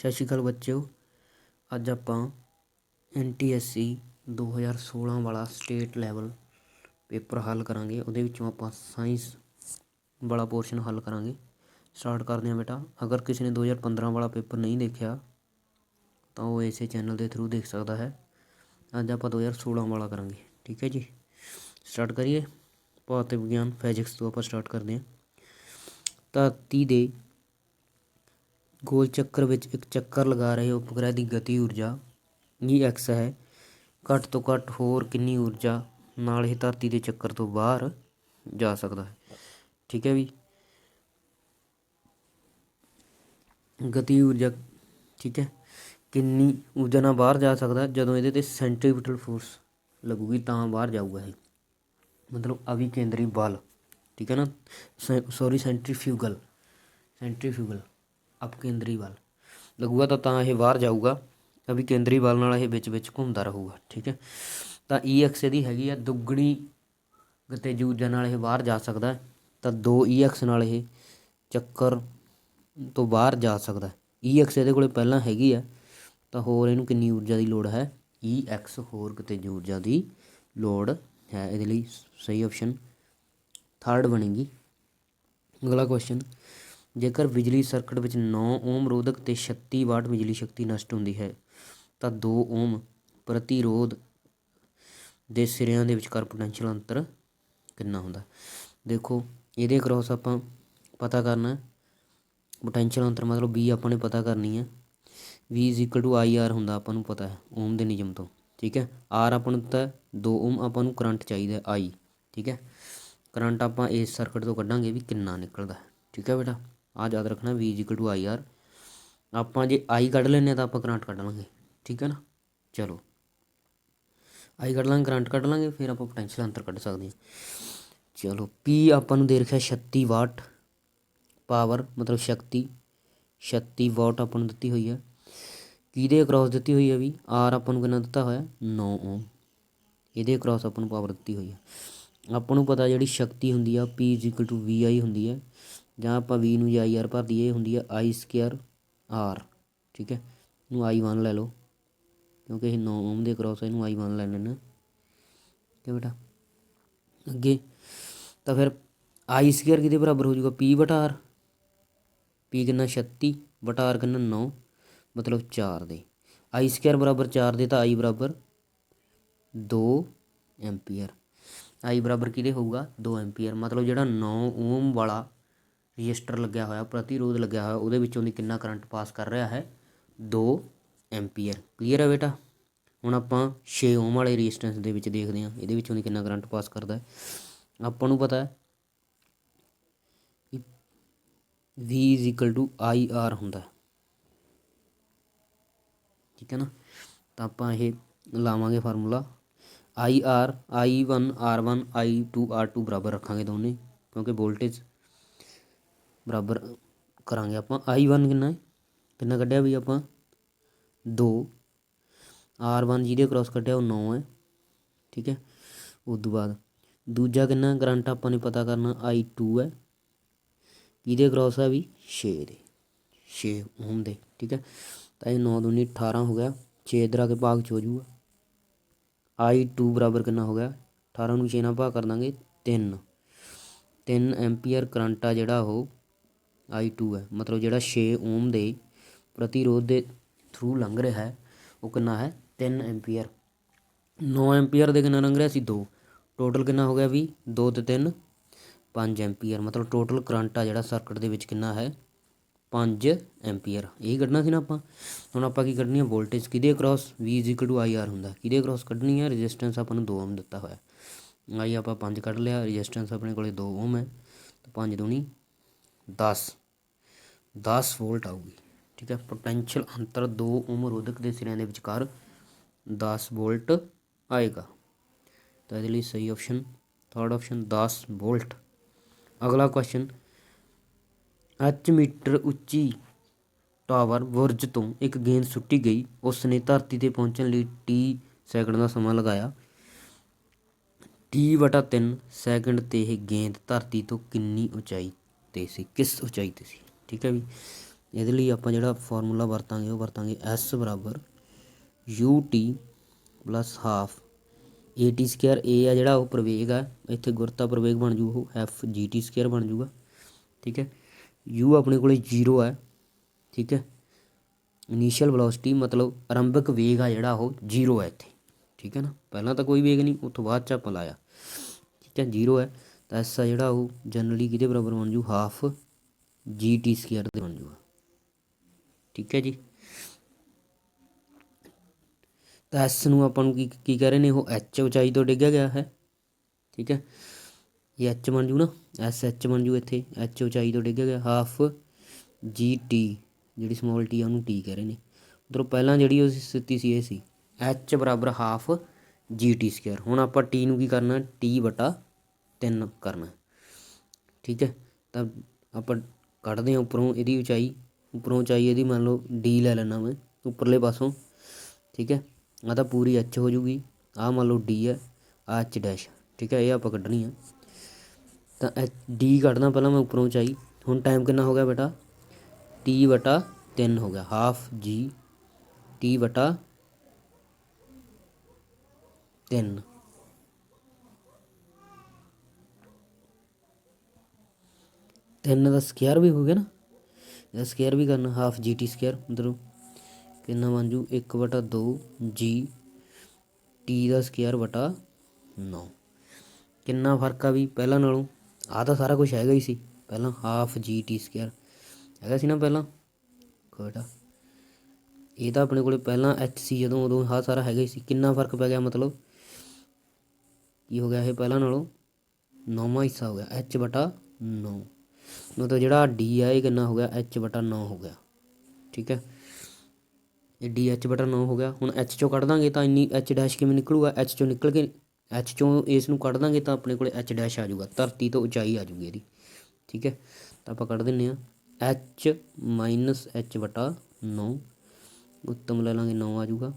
ਸਤਿ ਸ਼੍ਰੀ ਅਕਾਲ ਬੱਚਿਓ। ਅੱਜ ਆਪਾਂ NTSC 2016 ਵਾਲਾ ਸਟੇਟ ਲੈਵਲ ਪੇਪਰ ਹੱਲ ਕਰਾਂਗੇ। ਉਹਦੇ ਵਿੱਚੋਂ ਆਪਾਂ ਸਾਇੰਸ ਵਾਲਾ ਪੋਰਸ਼ਨ ਹੱਲ ਕਰਾਂਗੇ। ਸਟਾਰਟ ਕਰਦੇ ਹਾਂ ਬੇਟਾ। ਅਗਰ ਕਿਸੇ ਨੇ 2015 ਵਾਲਾ ਪੇਪਰ ਨਹੀਂ ਦੇਖਿਆ ਤਾਂ ਉਹ ਇਸੇ ਚੈਨਲ ਦੇ ਥਰੂ ਦੇਖ ਸਕਦਾ ਹੈ। ਅੱਜ ਆਪਾਂ 2016 ਵਾਲਾ ਕਰਾਂਗੇ, ਠੀਕ ਹੈ ਜੀ। ਸਟਾਰਟ ਕਰੀਏ। ਭੌਤਿਕ ਵਿਗਿਆਨ ਫਿਜ਼ਿਕਸ ਤੋਂ ਆਪਾਂ ਸਟਾਰਟ ਕਰਦੇ ਹਾਂ। ਧਰਤੀ ਦੇ ਗੋਲ ਚੱਕਰ ਵਿੱਚ ਇੱਕ ਚੱਕਰ ਲਗਾ ਰਹੇ ਉਪਗ੍ਰਹਿ ਦੀ ਗਤੀ ਊਰਜਾ Ex ਹੈ। ਘੱਟ ਤੋਂ ਘੱਟ ਹੋਰ ਕਿੰਨੀ ਊਰਜਾ ਨਾਲ ਇਹ ਧਰਤੀ ਦੇ ਚੱਕਰ ਤੋਂ ਬਾਹਰ ਜਾ ਸਕਦਾ ਹੈ, ਠੀਕ ਹੈ ਵੀ। ਗਤੀ ਊਰਜਾ, ਠੀਕ ਹੈ, ਕਿੰਨੀ ਊਰਜਾ ਨਾਲ ਬਾਹਰ ਜਾ ਸਕਦਾ ਜਦੋਂ ਇਹਦੇ 'ਤੇ ਸੈਂਟਰੀਪੀਟਲ ਫੋਰਸ ਲੱਗੂਗੀ ਤਾਂ ਬਾਹਰ ਜਾਊਗਾ ਇਹ, ਮਤਲਬ ਅਭਿਕੇਂਦਰੀ ਬਲ, ਠੀਕ ਹੈ ਨਾ। ਸੈਂਟਰੀਫਿਊਗਲ ਅਪਕੇਂਦਰੀ ਬਲ ਲੱਗੂਗਾ ਤਾਂ ਇਹ ਬਾਹਰ ਜਾਊਗਾ। ਅਭਿਕੇਂਦਰੀ ਬਲ ਨਾਲ ਇਹ ਵਿੱਚ ਘੁੰਮਦਾ ਰਹੂਗਾ, ਠੀਕ ਹੈ। ਤਾਂ Ex ਇਹਦੀ ਹੈਗੀ ਆ ਦੁੱਗਣੀ ਗਤੀਜ ਊਰਜਾ ਨਾਲ ਇਹ ਬਾਹਰ ਜਾ ਸਕਦਾ। ਤਾਂ 2 Ex ਨਾਲ ਇਹ ਚੱਕਰ ਤੋਂ ਬਾਹਰ ਜਾ ਸਕਦਾ। Ex ਇਹਦੇ ਕੋਲ ਪਹਿਲਾਂ ਹੈਗੀ ਆ, ਤਾਂ ਹੋਰ ਇਹਨੂੰ ਕਿੰਨੀ ਊਰਜਾ ਦੀ ਲੋੜ ਹੈ? Ex ਹੋਰ ਗਤੀਜ ਊਰਜਾ ਦੀ ਲੋੜ ਹੈ। ਇਹਦੇ ਲਈ ਸਹੀ ਆਪਸ਼ਨ 3rd ਬਣੇਗੀ। ਅਗਲਾ ਕੁਐਸਚਨ, ਜੇਕਰ ਬਿਜਲੀ ਸਰਕਟ ਵਿੱਚ 9 ਓਮ ਰੋਧਕ ਤੇ 36 ਵਾਟ ਬਿਜਲੀ ਸ਼ਕਤੀ ਨਸ਼ਟ ਹੁੰਦੀ ਹੈ ਤਾਂ 2 ਓਮ ਪ੍ਰਤੀਰੋਧ ਦੇ ਸਿਰਿਆਂ ਦੇ ਵਿਚਕਾਰ ਪੋਟੈਂਸ਼ੀਅਲ ਅੰਤਰ ਕਿੰਨਾ ਹੁੰਦਾ? ਦੇਖੋ ਇਹਦੇ ਅਕਰੋਸ ਆਪਾਂ ਪਤਾ ਕਰਨਾ ਪੋਟੈਂਸ਼ੀਅਲ ਅੰਤਰ, ਮਤਲਬ V ਆਪਾਂ ਨੇ ਪਤਾ ਕਰਨੀ ਹੈ। V = IR ਹੁੰਦਾ, ਆਪਾਂ ਨੂੰ ਪਤਾ ਹੈ ਓਮ ਦੇ ਨਿਯਮ ਤੋਂ, ਠੀਕ ਹੈ। R ਆਪਾਂ ਨੂੰ ਤਾਂ 2 ਓਮ ਆਪਾਂ ਨੂੰ ਕਰੰਟ ਚਾਹੀਦਾ I, ਠੀਕ ਹੈ। ਕਰੰਟ ਆਪਾਂ ਇਸ ਸਰਕਟ ਤੋਂ ਕੱਢਾਂਗੇ ਵੀ ਕਿੰਨਾ ਨਿਕਲਦਾ, ਠੀਕ ਹੈ ਬੇਟਾ। ਆਹ ਯਾਦ ਰੱਖਣਾ V = IR। ਆਪਾਂ ਜੇ I ਕੱਢ ਲੈਂਦੇ ਹਾਂ ਤਾਂ ਆਪਾਂ ਕਰੰਟ ਕੱਢ ਲਾਂਗੇ, ਠੀਕ ਹੈ ਨਾ। ਚਲੋ I ਕੱਢ ਲਾਂਗੇ, ਕਰੰਟ ਕੱਢ ਲਾਂਗੇ, ਫਿਰ ਆਪਾਂ ਪੋਟੈਂਸ਼ੀਅਲ ਅੰਤਰ ਕੱਢ ਸਕਦੇ ਹਾਂ। ਚਲੋ P ਆਪਾਂ ਨੂੰ ਦੇ ਰੱਖਿਆ 36 ਵਾਟ ਪਾਵਰ, ਮਤਲਬ ਸ਼ਕਤੀ 36 ਵਾਟ ਆਪਾਂ ਨੂੰ ਦਿੱਤੀ ਹੋਈ ਹੈ। ਕਿਹਦੇ ਅਕਰੋਸ ਦਿੱਤੀ ਹੋਈ ਹੈ ਵੀ? R ਆਪਾਂ ਨੂੰ ਕਿੰਨਾ ਦਿੱਤਾ ਹੋਇਆ? 9 ਓਮ। ਇਹਦੇ ਅਕਰੋਸ ਆਪਾਂ ਨੂੰ ਪਾਵਰ ਦਿੱਤੀ ਹੋਈ ਹੈ। ਆਪਾਂ ਨੂੰ ਪਤਾ ਜਿਹੜੀ ਸ਼ਕਤੀ ਹੁੰਦੀ ਆ P = VI ਹੁੰਦੀ ਹੈ, ਜਾਂ ਆਪਾਂ V ਨੂੰ ਜਾਂ IR ਭਰ ਦਈਏ, ਇਹ ਹੁੰਦੀ ਆ I² R, ਠੀਕ ਹੈ। ਇਹਨੂੰ I1 ਲੈ ਲਓ ਕਿਉਂਕਿ ਇਹ 9 ਓਮ ਦੇ ਅਕਰੋਸ, ਇਹਨੂੰ I1 ਲੈ ਲੈਣਾ, ਠੀਕ ਹੈ ਬੇਟਾ। ਅੱਗੇ ਤਾਂ ਫਿਰ I² ਕਿਹਦੇ ਬਰਾਬਰ ਹੋ ਜਾਊਗਾ? P/R। P ਕਿੰਨਾ? 36 ਬਟਾ R ਕਿੰਨਾ? 9, ਮਤਲਬ 4 ਦੇ। I² ਬਰਾਬਰ 4 ਦੇ ਤਾਂ I ਬਰਾਬਰ 2 ਐਂਪੀਅਰ। I ਬਰਾਬਰ ਕਿਹਦੇ ਹੋਊਗਾ? 2 ਐਂਪੀਅਰ। ਮਤਲਬ ਜਿਹੜਾ 9 ਓਮ ਵਾਲਾ ਰਜਿਸਟਰ ਲੱਗਿਆ ਹੋਇਆ, ਪ੍ਰਤੀਰੋਧ ਲੱਗਿਆ ਹੋਇਆ, ਉਹਦੇ ਵਿੱਚੋਂ ਦੀ ਕਿੰਨਾ ਕਰੰਟ ਪਾਸ ਕਰ ਰਿਹਾ ਹੈ? 2 ਐਂਪੀਅਰ। ਕਲੀਅਰ ਹੈ ਬੇਟਾ। ਹੁਣ ਆਪਾਂ 6 ਓਮ ਵਾਲੇ ਰਜਿਸਟੈਂਸ ਦੇ ਵਿੱਚ ਦੇਖਦੇ ਹਾਂ, ਇਹਦੇ ਵਿੱਚੋਂ ਦੀ ਕਿੰਨਾ ਕਰੰਟ ਪਾਸ ਕਰਦਾ ਹੈ। ਆਪਾਂ ਨੂੰ ਪਤਾ ਹੈ V = IR ਹੁੰਦਾ, ਠੀਕ ਹੈ ਨਾ। ਤਾਂ ਆਪਾਂ ਇਹ ਲਾਵਾਂਗੇ formula IR I1 R1 I2 R2 ਬਰਾਬਰ ਰੱਖਾਂਗੇ ਦੋਨੇ, ਕਿਉਂਕਿ ਵੋਲਟੇਜ ਬਰਾਬਰ ਕਰਾਂਗੇ ਆਪਾਂ। I1 ਕਿੰਨਾ ਕੱਢਿਆ ਵੀ ਆਪਾਂ? 2। R1 ਜਿਹਦੇ ਕ੍ਰੋਸ ਕੱਢਿਆ ਉਹ 9 ਹੈ, ਠੀਕ ਹੈ। ਉਸ ਤੋਂ ਬਾਅਦ ਦੂਜਾ ਕਿੰਨਾ ਕਰੰਟ ਆਪਾਂ ਨੇ ਪਤਾ ਕਰਨਾ? I2 ਹੈ, ਇਹਦੇ ਕ੍ਰੋਸ ਹੈ ਵੀ 6 ਦੇ, 6 ਓਮ ਦੇ, ਠੀਕ ਹੈ। ਤਾਂ ਇਹ 9 ਦੂਣੀ 18 ਹੋ ਗਿਆ, 6 ਇੱਧਰ ਆ ਕੇ ਭਾਗ 'ਚ ਹੋ ਜੂਗਾ। I2 ਬਰਾਬਰ ਕਿੰਨਾ ਹੋ ਗਿਆ? 18 ਨੂੰ 6 ਨਾਲ ਭਾਗ ਕਰ ਦਾਂਗੇ 3 ਐਂਪੀਅਰ ਕਰੰਟ ਆ ਜਿਹੜਾ ਉਹ I2 ਹੈ। ਮਤਲਬ ਜਿਹੜਾ 6 ਓਮ ਦੇ ਪ੍ਰਤੀਰੋਧ ਦੇ ਥਰੂ ਲੰਘ ਰਿਹਾ ਹੈ ਉਹ ਕਿੰਨਾ ਹੈ? 3 ਐਂਪੀਅਰ। 9 ਐਂਪੀਅਰ ਦੇ ਕਿੰਨਾ ਲੰਘ ਰਿਹਾ ਸੀ? 2। ਟੋਟਲ ਕਿੰਨਾ ਹੋ ਗਿਆ ਵੀ? 2 ਤੇ 3 5 ਐਂਪੀਅਰ। ਮਤਲਬ ਟੋਟਲ ਕਰੰਟ ਆ ਜਿਹੜਾ ਸਰਕਟ ਦੇ ਵਿੱਚ ਕਿੰਨਾ ਹੈ? 5 ਐਂਪੀਅਰ। ਇਹੀ ਕੱਢਣਾ ਸੀ ਨਾ ਆਪਾਂ। ਹੁਣ ਆਪਾਂ ਕੀ ਕੱਢਣੀ ਆ? ਵੋਲਟੇਜ ਕਿਹਦੇ ਅਕਰੋਸ? V = IR ਹੁੰਦਾ, ਕਿਹਦੇ ਅਕਰੋਸ ਕੱਢਣੀ ਆ? ਰਜਿਸਟੈਂਸ ਆਪਾਂ ਨੂੰ 2 ਓਮ ਦਿੱਤਾ ਹੋਇਆ। I ਆਪਾਂ 5 ਕੱਢ ਲਿਆ, ਰਜਿਸਟੈਂਸ ਆਪਣੇ ਕੋਲ 2 ਓਮ ਹੈ, ਤਾਂ 5 ਦੂਣੀ 10 ਵੋਲਟ ਆਊਗੀ, ਠੀਕ ਹੈ। ਪੋਟੈਂਸ਼ੀਅਲ ਅੰਤਰ 2 ਓਮ ਰੋਧਕ ਦੇ ਸਿਰਿਆਂ ਦੇ ਵਿਚਕਾਰ 10 ਵੋਲਟ ਆਏਗਾ। ਤਾਂ ਇਹਦੇ ਲਈ ਸਹੀ ਆਪਸ਼ਨ 3rd ਆਪਸ਼ਨ 10 ਵੋਲਟ। ਅਗਲਾ ਕੁਐਸਚਨ, H ਮੀਟਰ ਉੱਚੀ ਟਾਵਰ ਬੁਰਜ ਤੋਂ ਇੱਕ ਗੇਂਦ ਸੁੱਟੀ ਗਈ, ਉਸ ਨੇ ਧਰਤੀ 'ਤੇ ਪਹੁੰਚਣ ਲਈ T ਸੈਕਿੰਡ ਦਾ ਸਮਾਂ ਲਗਾਇਆ। T/3 ਸੈਕਿੰਡ 'ਤੇ ਇਹ ਗੇਂਦ ਧਰਤੀ ਤੋਂ ਕਿੰਨੀ ਉਚਾਈ 'ਤੇ ਸੀ? ਕਿਸ ਉਚਾਈ 'ਤੇ ਸੀ? ਠੀਕ ਹੈ ਵੀ। ਇਹਦੇ ਲਈ ਆਪਾਂ ਜਿਹੜਾ ਫਾਰਮੂਲਾ ਵਰਤਾਂਗੇ ਉਹ ਵਰਤਾਂਗੇ ਐਸ ਬਰਾਬਰ U T plus half A T square. ਏ ਆ ਜਿਹੜਾ ਉਹ ਪ੍ਰਵੇਗ ਆ, ਇੱਥੇ ਗੁਰਤਾ ਪ੍ਰਵੇਗ ਬਣ ਜੂ ਉਹ ਐਫ ਜੀ ਟੀ ਸਕੇਅਰ ਬਣ ਜੂਗਾ। ਠੀਕ ਹੈ, ਯੂ ਆਪਣੇ ਕੋਲ 0 ਹੈ। ਠੀਕ ਹੈ, ਇਨੀਸ਼ੀਅਲ ਵੈਲੋਸਿਟੀ ਮਤਲਬ ਆਰੰਭਕ ਵੇਗ ਆ ਜਿਹੜਾ ਉਹ 0 ਹੈ ਇੱਥੇ। ਠੀਕ ਹੈ ਨਾ, ਪਹਿਲਾਂ ਤਾਂ ਕੋਈ ਵੇਗ ਨਹੀਂ, ਉੱਥੋਂ ਬਾਅਦ 'ਚ ਆਪਾਂ ਲਾਇਆ। ਠੀਕ ਹੈ, 0 ਹੈ ਤਾਂ ਐਸ ਆ ਜਿਹੜਾ ਉਹ ਜਨਰਲੀ ਕਿਹਦੇ ਬਰਾਬਰ ਬਣ ਜੂ, ਹਾਫ ਜੀ ਟੀ ਸਕੇਅਰ ਦੇ ਬਣ ਜੂਗਾ। ਠੀਕ ਹੈ ਜੀ, ਤਾਂ ਐਸ ਨੂੰ ਆਪਾਂ ਨੂੰ ਕੀ ਕਹਿ ਰਹੇ ਨੇ, ਉਹ ਐਚ ਉਚਾਈ ਤੋਂ ਡਿੱਗਿਆ ਗਿਆ ਹੈ। ਠੀਕ ਹੈ, ਇਹ ਐਚ ਬਣ ਜੂ ਨਾ, ਐਸ ਐਚ ਬਣ ਜੂ ਇੱਥੇ, ਐਚ ਉਚਾਈ ਤੋਂ ਡਿੱਗਿਆ ਗਿਆ, ਹਾਫ ਜੀ ਟੀ ਜਿਹੜੀ ਸਮੋਲ ਟੀ ਆ ਉਹਨੂੰ ਟੀ ਕਹਿ ਰਹੇ ਨੇ। ਉੱਧਰੋਂ ਪਹਿਲਾਂ ਜਿਹੜੀ ਉਹ ਸਥਿਤੀ ਸੀ ਇਹ ਸੀ ਐਚ ਬਰਾਬਰ ਹਾਫ ਜੀ ਟੀ ਸਕੇਅਰ। ਹੁਣ ਆਪਾਂ ਟੀ ਨੂੰ ਕੀ ਕਰਨਾ, ਟੀ ਬਟਾ 3 ਕਰਨਾ। ਠੀਕ ਹੈ, ਤਾਂ ਆਪਾਂ ਕੱਢਦੇ ਹਾਂ ਉੱਪਰੋਂ ਇਹਦੀ ਉਚਾਈ, ਉੱਪਰੋਂ ਉਚਾਈ ਇਹਦੀ ਮੰਨ ਲਓ ਡੀ ਲੈ ਲੈਣਾ ਮੈਂ ਉੱਪਰਲੇ ਪਾਸੋਂ। ਠੀਕ ਹੈ, ਆਹ ਤਾਂ ਪੂਰੀ ਐਚ ਹੋ ਜੂਗੀ, ਆਹ ਮੰਨ ਲਓ ਡੀ ਹੈ, ਆਹ ਐਚ ਡੈਸ਼। ਠੀਕ ਹੈ, ਇਹ ਆਪਾਂ ਕੱਢਣੀ ਆ, ਤਾਂ ਐਚ ਡੀ ਕੱਢਦਾ ਪਹਿਲਾਂ ਮੈਂ ਉੱਪਰੋਂ ਉਚਾਈ। ਹੁਣ ਟਾਈਮ ਕਿੰਨਾ ਹੋ ਗਿਆ ਬੇਟਾ, ਟੀ ਬਟਾ 3 ਹੋ ਗਿਆ, ਹਾਫ ਜੀ ਟੀ ਬਟਾ 3। ਤਿੰਨ ਦਾ ਸਕੇਅਰ ਵੀ ਹੋ ਗਿਆ ਨਾ, ਇਹਦਾ ਸਕੇਅਰ ਵੀ ਕਰਨਾ, ਹਾਫ ਜੀ ਟੀ ਸਕੇਅਰ। ਉੱਧਰੋਂ ਕਿੰਨਾ ਬਣ ਜੂ, 1/2 ਜੀ ਟੀ ਦਾ ਸਕੇਅਰ ਬਟਾ 9। ਕਿੰਨਾ ਫਰਕ ਆ ਵੀ ਪਹਿਲਾਂ ਨਾਲੋਂ, ਆਹ ਤਾਂ ਸਾਰਾ ਕੁਛ ਹੈਗਾ ਹੀ ਸੀ ਪਹਿਲਾਂ, ਹਾਫ ਜੀ ਟੀ ਸਕੇਅਰ ਹੈਗਾ ਸੀ ਨਾ ਪਹਿਲਾਂ ਬੇਟਾ। ਇਹ ਤਾਂ ਆਪਣੇ ਕੋਲ ਪਹਿਲਾਂ ਐਚ ਸੀ ਜਦੋਂ, ਉਦੋਂ ਆਹ ਸਾਰਾ ਹੈਗਾ ਹੀ ਸੀ। ਕਿੰਨਾ ਫਰਕ ਪੈ ਗਿਆ, ਮਤਲਬ ਕੀ ਹੋ ਗਿਆ, ਇਹ ਪਹਿਲਾਂ ਨਾਲੋਂ 9ਵਾਂ ਹਿੱਸਾ ਹੋ ਗਿਆ, ਐਚ ਬਟਾ 9। ਮਤਲਬ ਜਿਹੜਾ ਡੀ ਆ ਇਹ ਕਿੰਨਾ ਹੋ ਗਿਆ, ਐਚ ਬਟਾ 9 ਹੋ ਗਿਆ। ਠੀਕ ਹੈ, ਇਹ ਡੀ ਐਚ ਬਟਾ 9 ਹੋ ਗਿਆ। ਹੁਣ ਐਚ ਚੋਂ ਕੱਢ ਦਾਂਗੇ ਤਾਂ ਇੰਨੀ ਐਚ ਡੈਸ਼ ਕਿਵੇਂ ਨਿਕਲੂਗਾ, ਐਚ ਚੋਂ ਨਿਕਲ ਕੇ ਐਚ ਚੋਂ ਇਸ ਨੂੰ ਕੱਢ ਦਾਂਗੇ ਤਾਂ ਆਪਣੇ ਕੋਲ ਐਚ ਡੈਸ਼ ਆ ਜਾਊਗਾ, ਧਰਤੀ ਤੋਂ ਉਚਾਈ ਆ ਜੂਗੀ ਇਹਦੀ। ਠੀਕ ਹੈ, ਤਾਂ ਆਪਾਂ ਕੱਢ ਦਿੰਦੇ ਹਾਂ ਐਚ ਮਾਈਨਸ ਐਚ ਬਟਾ 9, ਉੱਤਮ ਲੈ ਲਾਂਗੇ 9 ਆ ਜੂਗਾ,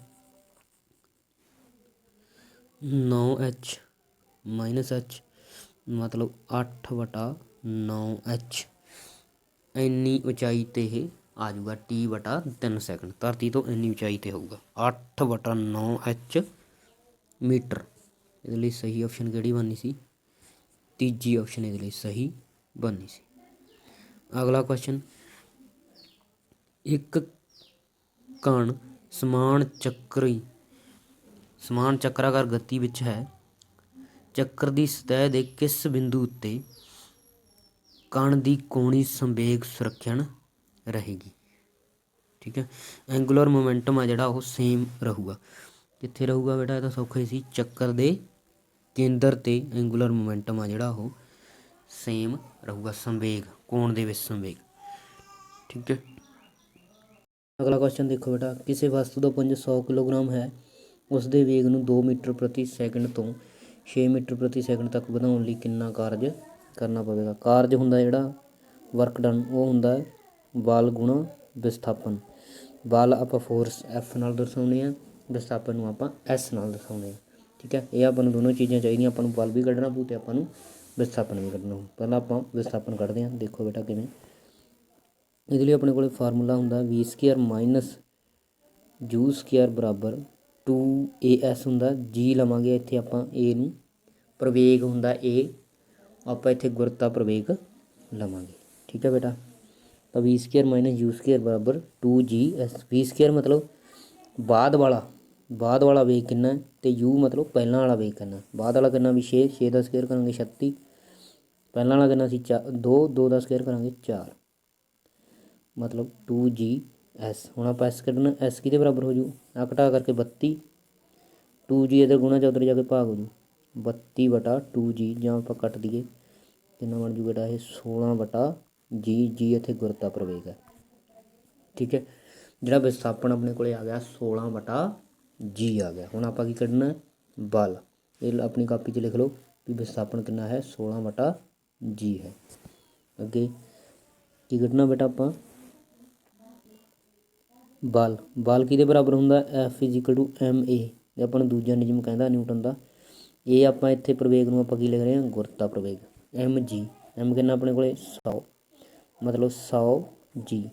9 ਐਚ ਮਾਈਨਸ ਐਚ ਮਤਲਬ 8/9 ਐਚ। ਇੰਨੀ ਉਚਾਈ 'ਤੇ ਇਹ ਆ ਜੂਗਾ, ਟੀ ਬਟਾ 3 ਸੈਕਿੰਡ, ਧਰਤੀ ਤੋਂ ਇੰਨੀ ਉਚਾਈ 'ਤੇ ਹੋਊਗਾ 8/9 ਐਚ ਮੀਟਰ। ਇਹਦੇ ਲਈ ਸਹੀ ਆਪਸ਼ਨ ਕਿਹੜੀ ਬਣਨੀ ਸੀ, ਤੀਜੀ ਆਪਸ਼ਨ ਇਹਦੇ ਲਈ ਸਹੀ ਬਣਨੀ ਸੀ। ਅਗਲਾ ਕੁਐਸਚਨ, ਇੱਕ ਕਣ ਸਮਾਨ ਚੱਕਰਾਕਾਰ ਗਤੀ ਵਿੱਚ ਹੈ, ਚੱਕਰ ਦੀ ਸਤਹ ਦੇ ਕਿਸ ਬਿੰਦੂ ਉੱਤੇ ਕਣ ਦੀ ਕੋਣੀ ਸੰਵੇਗ ਸੁਰੱਖਿਅਣ ਰਹੇਗੀ। ਠੀਕ ਹੈ, ਐਂਗੂਲਰ ਮੋਮੈਂਟਮ ਆ ਜਿਹੜਾ ਉਹ ਸੇਮ ਰਹੂਗਾ। ਕਿੱਥੇ ਰਹੂਗਾ ਬੇਟਾ, ਇਹ ਤਾਂ ਸੌਖਾ ਹੀ ਸੀ, ਚੱਕਰ ਦੇ ਕੇਂਦਰ 'ਤੇ ਐਂਗੂਲਰ ਮੋਮੈਂਟਮ ਆ ਜਿਹੜਾ ਉਹ ਸੇਮ ਰਹੂਗਾ, ਸੰਵੇਗ ਕੋਣ ਦੇ ਵਿੱਚ ਸੰਵੇਗ। ਠੀਕ ਹੈ, ਅਗਲਾ ਕੁਐਸਚਨ ਦੇਖੋ ਬੇਟਾ, ਕਿਸੇ ਵਸਤੂ ਦਾ ਪੁੰਜ 100 ਕਿਲੋਗ੍ਰਾਮ ਹੈ, ਉਸ ਦੇ ਵੇਗ ਨੂੰ 2 ਮੀਟਰ ਪ੍ਰਤੀ ਸੈਕਿੰਡ ਤੋਂ 6 ਮੀਟਰ ਪ੍ਰਤੀ ਸੈਕਿੰਡ ਤੱਕ ਵਧਾਉਣ ਲਈ ਕਿੰਨਾ ਕਾਰਜ ਕਰਨਾ ਪਵੇਗਾ। ਕਾਰਜ ਹੁੰਦਾ ਜਿਹੜਾ ਵਰਕ ਡਨ, ਉਹ ਹੁੰਦਾ ਬਲ ਗੁਣਾ ਵਿਸਥਾਪਨ। ਬਲ ਆਪਾਂ ਫੋਰਸ ਐਫ ਨਾਲ ਦਰਸਾਉਂਦੇ ਹਾਂ, ਵਿਸਥਾਪਨ ਨੂੰ ਆਪਾਂ ਐਸ ਨਾਲ ਦਰਸਾਉਂਦੇ ਹਾਂ। ਠੀਕ ਹੈ, ਇਹ ਆਪਾਂ ਨੂੰ ਦੋਨੋਂ ਚੀਜ਼ਾਂ ਚਾਹੀਦੀਆਂ, ਆਪਾਂ ਨੂੰ ਬਲ ਵੀ ਕੱਢਣਾ ਪਊ ਅਤੇ ਆਪਾਂ ਨੂੰ ਵਿਸਥਾਪਨ ਵੀ ਕੱਢਣਾ ਪਊ। ਪਹਿਲਾਂ ਆਪਾਂ ਵਿਸਥਾਪਨ ਕੱਢਦੇ ਹਾਂ, ਦੇਖੋ ਬੇਟਾ ਕਿਵੇਂ। ਇਹਦੇ ਲਈ ਆਪਣੇ ਕੋਲ ਫਾਰਮੂਲਾ ਹੁੰਦਾ ਵੀ ਸਕੇਅਰ ਮਾਈਨਸ ਯੂ ਸਕੇਅਰ ਬਰਾਬਰ 2AS ਹੁੰਦਾ, ਜੀ ਲਵਾਂਗੇ ਇੱਥੇ ਆਪਾਂ ਏ ਨੂੰ, ਪ੍ਰਵੇਗ ਹੁੰਦਾ ਏ, ਆਪਾਂ ਇੱਥੇ ਗੁਰਤਾ ਪ੍ਰਵੇਗ ਲਵਾਂਗੇ। ਠੀਕ ਹੈ ਬੇਟਾ, ਤਾਂ ਵੀ ਸਕੇਅਰ ਮਾਈਨਸ ਯੂ ਸਕੇਅਰ ਬਰਾਬਰ 2GS। ਵੀ ਸਕੇਅਰ ਮਤਲਬ ਬਾਅਦ ਵਾਲਾ ਵੇਗ ਕਿੰਨਾ, ਅਤੇ ਯੂ ਮਤਲਬ ਪਹਿਲਾਂ ਵਾਲਾ ਵੇਗ ਕਿੰਨਾ। ਬਾਅਦ ਵਾਲਾ ਕਿੰਨਾ ਵੀ 6 ਦਾ ਸਕੇਅਰ ਕਰਾਂਗੇ 36, ਪਹਿਲਾਂ ਵਾਲਾ ਕਿੰਨਾ ਸੀ 2 ਦਾ ਸਕੇਅਰ ਕਰਾਂਗੇ 4, ਮਤਲਬ 2GS। ਹੁਣ ਆਪਾਂ ਐਸ ਕੱਢਣਾ, ਐਸ ਕਿਹਦੇ ਬਰਾਬਰ ਹੋ ਜੂ, ਆ ਘਟਾ ਕਰਕੇ 32, 2G ਇੱਧਰ ਗੁਣਾ 'ਚ ਉੱਧਰ ਜਾ ਕੇ ਭਾਗ ਹੋ ਜੂ, 32/2G, ਜਾਂ ਆਪਾਂ ਕੱਟ ਦਈਏ ਕਿੰਨਾ ਬਣ ਜੂ ਬੇਟਾ ਇਹ 16/G ਇੱਥੇ ਗੁਰਤਾ ਪ੍ਰਵੇਗ ਹੈ। ਠੀਕ ਹੈ, ਜਿਹੜਾ ਵਿਸਥਾਪਨ ਆਪਣੇ ਕੋਲ ਆ ਗਿਆ 16/G ਆ ਗਿਆ। ਹੁਣ ਆਪਾਂ ਕੀ ਕੱਢਣਾ, ਬਲ। ਇਹ ਆਪਣੀ ਕਾਪੀ 'ਚ ਲਿਖ ਲਓ ਵੀ ਵਿਸਥਾਪਨ ਕਿੰਨਾ ਹੈ, 16/G ਹੈ। ਅੱਗੇ ਕੀ ਕੱਢਣਾ ਬੇਟਾ ਆਪਾਂ, ਬਲ ਕਿਹਦੇ ਬਰਾਬਰ ਹੁੰਦਾ, F=ma। ਇਹ ਆਪਾਂ ਨੂੰ ਦੂਜਾ ਨਿਯਮ ਕਹਿੰਦਾ ਨਿਊਟਨ ਦਾ। ਇਹ ਆਪਾਂ ਇੱਥੇ ਪ੍ਰਵੇਗ ਨੂੰ ਆਪਾਂ ਕੀ ਲਿਖ ਰਹੇ ਹਾਂ, ਗੁਰਤਾ ਪ੍ਰਵੇਗ, mg। ਐਮ ਕਿੰਨਾ ਆਪਣੇ ਕੋਲ 100, ਮਤਲਬ 100G।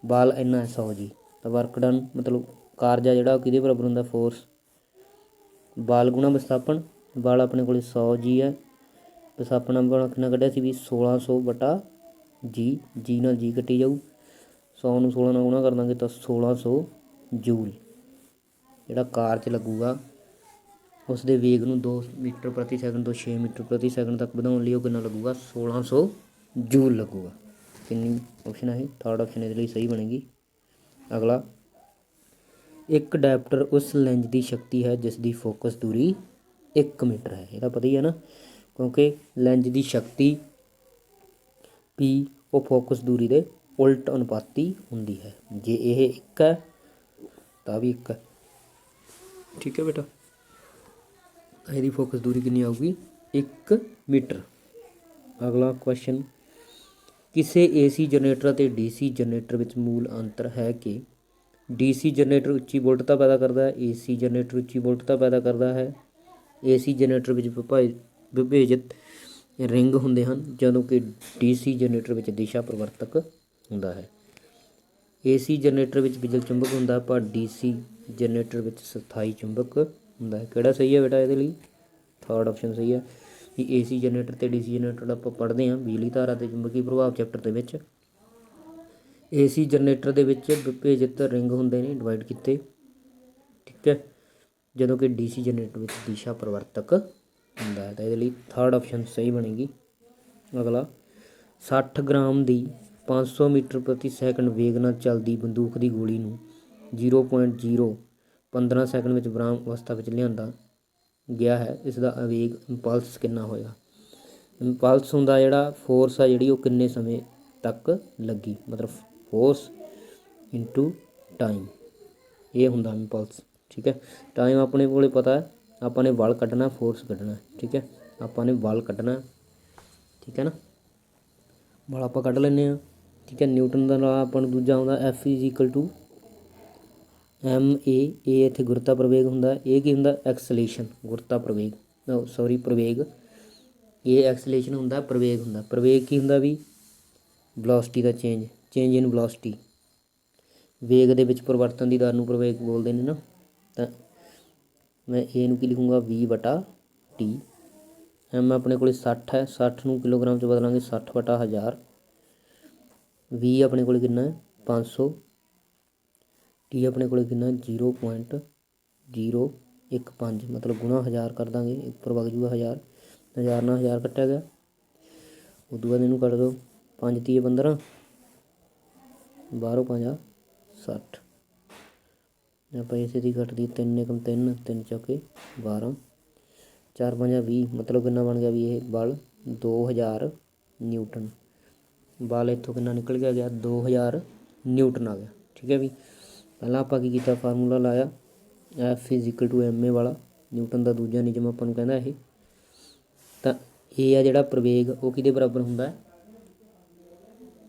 ਬਾਲ ਇੰਨਾ ਹੈ 100 ਜੀ। ਤਾਂ ਵਰਕ ਡਨ ਮਤਲਬ ਕਾਰਜ ਆ ਜਿਹੜਾ ਉਹ ਕਿਹਦੇ ਬਰਾਬਰ ਹੁੰਦਾ, ਫੋਰਸ ਬਾਲ ਗੁਣਾ ਵਿਸਥਾਪਨ। ਬਾਲ ਆਪਣੇ ਕੋਲ 100 ਜੀ ਹੈ, ਵਿਸਥਾਪਨ ਆਪਾਂ ਕਿੰਨਾ ਕੱਢਿਆ ਸੀ ਵੀ 1600 ਬਟਾ ਜੀ, ਜੀ ਨਾਲ ਜੀ ਕੱਟੀ ਜਾਊ, 100 ਨੂੰ 16 ਨਾਲ ਗੁਣਾ ਕਰ ਦਾਂਗੇ ਤਾਂ 1600 ਜੂਲ ਜਿਹੜਾ ਕਾਰਜ ਲੱਗੂਗਾ ਉਸ ਦੇ ਵੇਗ ਨੂੰ 2 ਮੀਟਰ ਪ੍ਰਤੀ ਸੈਕਿੰਡ ਤੋਂ 6 ਮੀਟਰ ਪ੍ਰਤੀ ਸੈਕਿੰਡ ਤੱਕ ਵਧਾਉਣ ਲਈ ਉਹ ਕਿੰਨਾ ਲੱਗੂਗਾ, 1600 ਜੂਲ ਲੱਗੂਗਾ। ਕਿੰਨੀ ਆਪਸ਼ਨ ਹੈ, ਥਰਡ ਆਪਸ਼ਨ ਇਹਦੇ ਲਈ ਸਹੀ ਬਣੇਗੀ। ਅਗਲਾ, ਇੱਕ ਡਾਇਪਟਰ ਉਸ ਲੈਂਜ ਦੀ ਸ਼ਕਤੀ ਹੈ ਜਿਸ ਦੀ ਫੋਕਸ ਦੂਰੀ 1 ਮੀਟਰ ਹੈ। ਇਹਦਾ ਪਤਾ ਹੀ ਹੈ ਨਾ, ਕਿਉਂਕਿ ਲੈਂਜ ਦੀ ਸ਼ਕਤੀ P ਉਹ ਫੋਕਸ ਦੂਰੀ ਦੇ ਉਲਟ ਅਨੁਪਾਤੀ ਹੁੰਦੀ ਹੈ। ਜੇ ਇਹ 1 ਹੈ ਤਾਂ ਵੀ 1 ਹੈ, ਠੀਕ ਹੈ ਬੇਟਾ। ਇਹਦੀ ਫੋਕਸ ਦੂਰੀ ਕਿੰਨੀ ਆਊਗੀ, 1 ਮੀਟਰ। ਅਗਲਾ ਕੁਐਸਚਨ, ਕਿਸੇ AC ਜਨਰੇਟਰ ਅਤੇ DC ਜਨਰੇਟਰ ਵਿੱਚ ਮੂਲ ਅੰਤਰ ਹੈ ਕਿ DC ਜਨਰੇਟਰ ਉੱਚੀ ਵੋਲਟਤਾ ਪੈਦਾ ਕਰਦਾ ਹੈ, AC ਜਨਰੇਟਰ ਉੱਚੀ ਵੋਲਟਤਾ ਪੈਦਾ ਕਰਦਾ ਹੈ। AC ਜਨਰੇਟਰ ਵਿੱਚ ਵਿਭੇਜਿਤ ਰਿੰਗ ਹੁੰਦੇ ਹਨ, ਜਦੋਂ ਕਿ DC ਜਨਰੇਟਰ ਵਿੱਚ ਦਿਸ਼ਾ ਪਰਿਵਰਤਕ ਹੁੰਦਾ ਹੈ। AC ਜਨਰੇਟਰ ਵਿੱਚ ਬਿਜਲ ਚੁੰਬਕ ਹੁੰਦਾ, ਪਰ DC ਜਨਰੇਟਰ ਵਿੱਚ ਸਥਾਈ ਚੁੰਬਕ ਹੁੰਦਾ ਹੈ। ਕਿਹੜਾ ਸਹੀ ਹੈ ਬੇਟਾ ਇਹਦੇ ਲਈ, ਥਰਡ ਆਪਸ਼ਨ ਸਹੀ ਹੈ ਕਿ AC ਜਨਰੇਟਰ ਅਤੇ DC ਜਨਰੇਟਰ ਆਪਾਂ ਪੜ੍ਹਦੇ ਹਾਂ ਬਿਜਲੀ ਧਾਰਾ ਅਤੇ ਚੁੰਬਕੀ ਪ੍ਰਭਾਵ ਚੈਪਟਰ ਦੇ ਵਿੱਚ। AC ਜਨਰੇਟਰ ਦੇ ਵਿੱਚ ਵਿਭੇਜਿਤ ਰਿੰਗ ਹੁੰਦੇ ਨੇ, ਡਿਵਾਈਡ ਕੀਤੇ, ਠੀਕ ਹੈ, ਜਦੋਂ ਕਿ DC ਜਨਰੇਟਰ ਵਿੱਚ ਦਿਸ਼ਾ ਪਰਿਵਰਤਕ ਹੁੰਦਾ ਹੈ। ਤਾਂ ਇਹਦੇ ਲਈ ਥਰਡ ਆਪਸ਼ਨ ਸਹੀ ਬਣੇਗੀ। ਅਗਲਾ, 60 ਗ੍ਰਾਮ ਦੀ 500 ਮੀਟਰ ਪ੍ਰਤੀ ਸੈਕਿੰਡ ਵੇਗ ਨਾਲ ਚੱਲਦੀ ਬੰਦੂਕ ਦੀ ਗੋਲੀ ਨੂੰ 0.015 ਸੈਕਿੰਡ ਵਿੱਚ ਵਿਰਾਮ ਅਵਸਥਾ ਵਿੱਚ ਲਿਆਂਦਾ ਗਿਆ ਹੈ, ਇਸ ਦਾ ਆਵੇਗ ਇੰਪਲਸ ਕਿੰਨਾ ਹੋਏਗਾ। ਇੰਪਲਸ ਹੁੰਦਾ ਜਿਹੜਾ ਫੋਰਸ ਆ ਜਿਹੜੀ ਉਹ ਕਿੰਨੇ ਸਮੇਂ ਤੱਕ ਲੱਗੀ, ਮਤਲਬ ਫੋਰਸ ਇਨਟੂ ਟਾਈਮ, ਇਹ ਹੁੰਦਾ ਇੰਪਲਸ, ਠੀਕ ਹੈ। ਟਾਈਮ ਆਪਣੇ ਕੋਲ ਪਤਾ ਹੈ, ਆਪਾਂ ਨੇ ਬਲ ਕੱਢਣਾ, ਫੋਰਸ ਕੱਢਣਾ, ਠੀਕ ਹੈ। ਆਪਾਂ ਨੇ ਬਲ ਕੱਢਣਾ, ਠੀਕ ਹੈ ਨਾ, ਬਲ ਆਪਾਂ ਕੱਢ ਲੈਂਦੇ ਹਾਂ, ਠੀਕ ਹੈ। ਨਿਊਟਨ ਦਾ ਨਾਲ ਆਪਾਂ ਨੂੰ ਦੂਜਾ ਆਉਂਦਾ F = ma। ਇਹ ਇੱਥੇ ਗੁਰਤਾ ਪ੍ਰਵੇਗ ਹੁੰਦਾ, ਇਹ ਕੀ ਹੁੰਦਾ, ਐਕਸਲੇਸ਼ਨ, ਗੁਰਤਾ ਪ੍ਰਵੇਗ, ਪ੍ਰਵੇਗ, ਇਹ ਐਕਸਲੇਸ਼ਨ ਹੁੰਦਾ, ਪ੍ਰਵੇਗ ਹੁੰਦਾ। ਪ੍ਰਵੇਗ ਕੀ ਹੁੰਦਾ ਵੀ ਵੈਲੋਸਿਟੀ ਦਾ ਚੇਂਜ ਇਨ ਵੈਲੋਸਿਟੀ, ਵੇਗ ਦੇ ਵਿੱਚ ਪਰਿਵਰਤਨ ਦੀ ਦਰ ਨੂੰ ਪ੍ਰਵੇਗ ਬੋਲਦੇ ਨੇ ਨਾ। ਤਾਂ ਮੈਂ ਇਹਨੂੰ ਕੀ ਲਿਖੂੰਗਾ, V/T। M ਆਪਣੇ ਕੋਲ 60 ਹੈ, 60 ਨੂੰ ਕਿਲੋਗ੍ਰਾਮ 'ਚ ਬਦਲਾਂਗੇ 60/1000। V ਆਪਣੇ ਕੋਲ ਕਿੰਨਾ ਹੈ, 500। T ਆਪਣੇ ਕੋਲ ਕਿੰਨਾ 0.015, ਮਤਲਬ ਗੁਣਾ 1000 ਕਰ ਦਾਂਗੇ, ਉੱਪਰ ਵਗ ਜੂਗਾ 1000, 1000 ਨਾਲ 1000 ਕੱਟਿਆ ਗਿਆ। ਉਦੋਂ ਬਾਅਦ ਇਹਨੂੰ ਕੱਟ ਦਿਓ, 5 × 15, 12 × 5 = 60। ਆਪਾਂ ਇਸੇ ਦੀ ਕੱਟ ਦੀ 3 × 3 = 3, 4 = 12, 4 × 5 = 20, ਮਤਲਬ ਕਿੰਨਾ ਬਣ ਗਿਆ ਵੀ ਇਹ ਬਲ 2000 ਨਿਊਟਨ। ਬਲ ਇੱਥੋਂ ਕਿੰਨਾ ਨਿਕਲ ਗਿਆ 2000 ਨਿਊਟਨ ਆ ਗਿਆ, ਠੀਕ ਹੈ ਵੀ। ਪਹਿਲਾਂ ਆਪਾਂ ਕੀ ਕੀਤਾ, ਫਾਰਮੂਲਾ ਲਾਇਆ F = ma ਵਾਲਾ, ਨਿਊਟਨ ਦਾ ਦੂਜਾ ਨਿਯਮ ਆਪਾਂ ਨੂੰ ਕਹਿੰਦਾ ਇਹ। ਤਾਂ ਇਹ ਆ ਜਿਹੜਾ ਪ੍ਰਵੇਗ ਉਹ ਕਿਹਦੇ ਬਰਾਬਰ ਹੁੰਦਾ,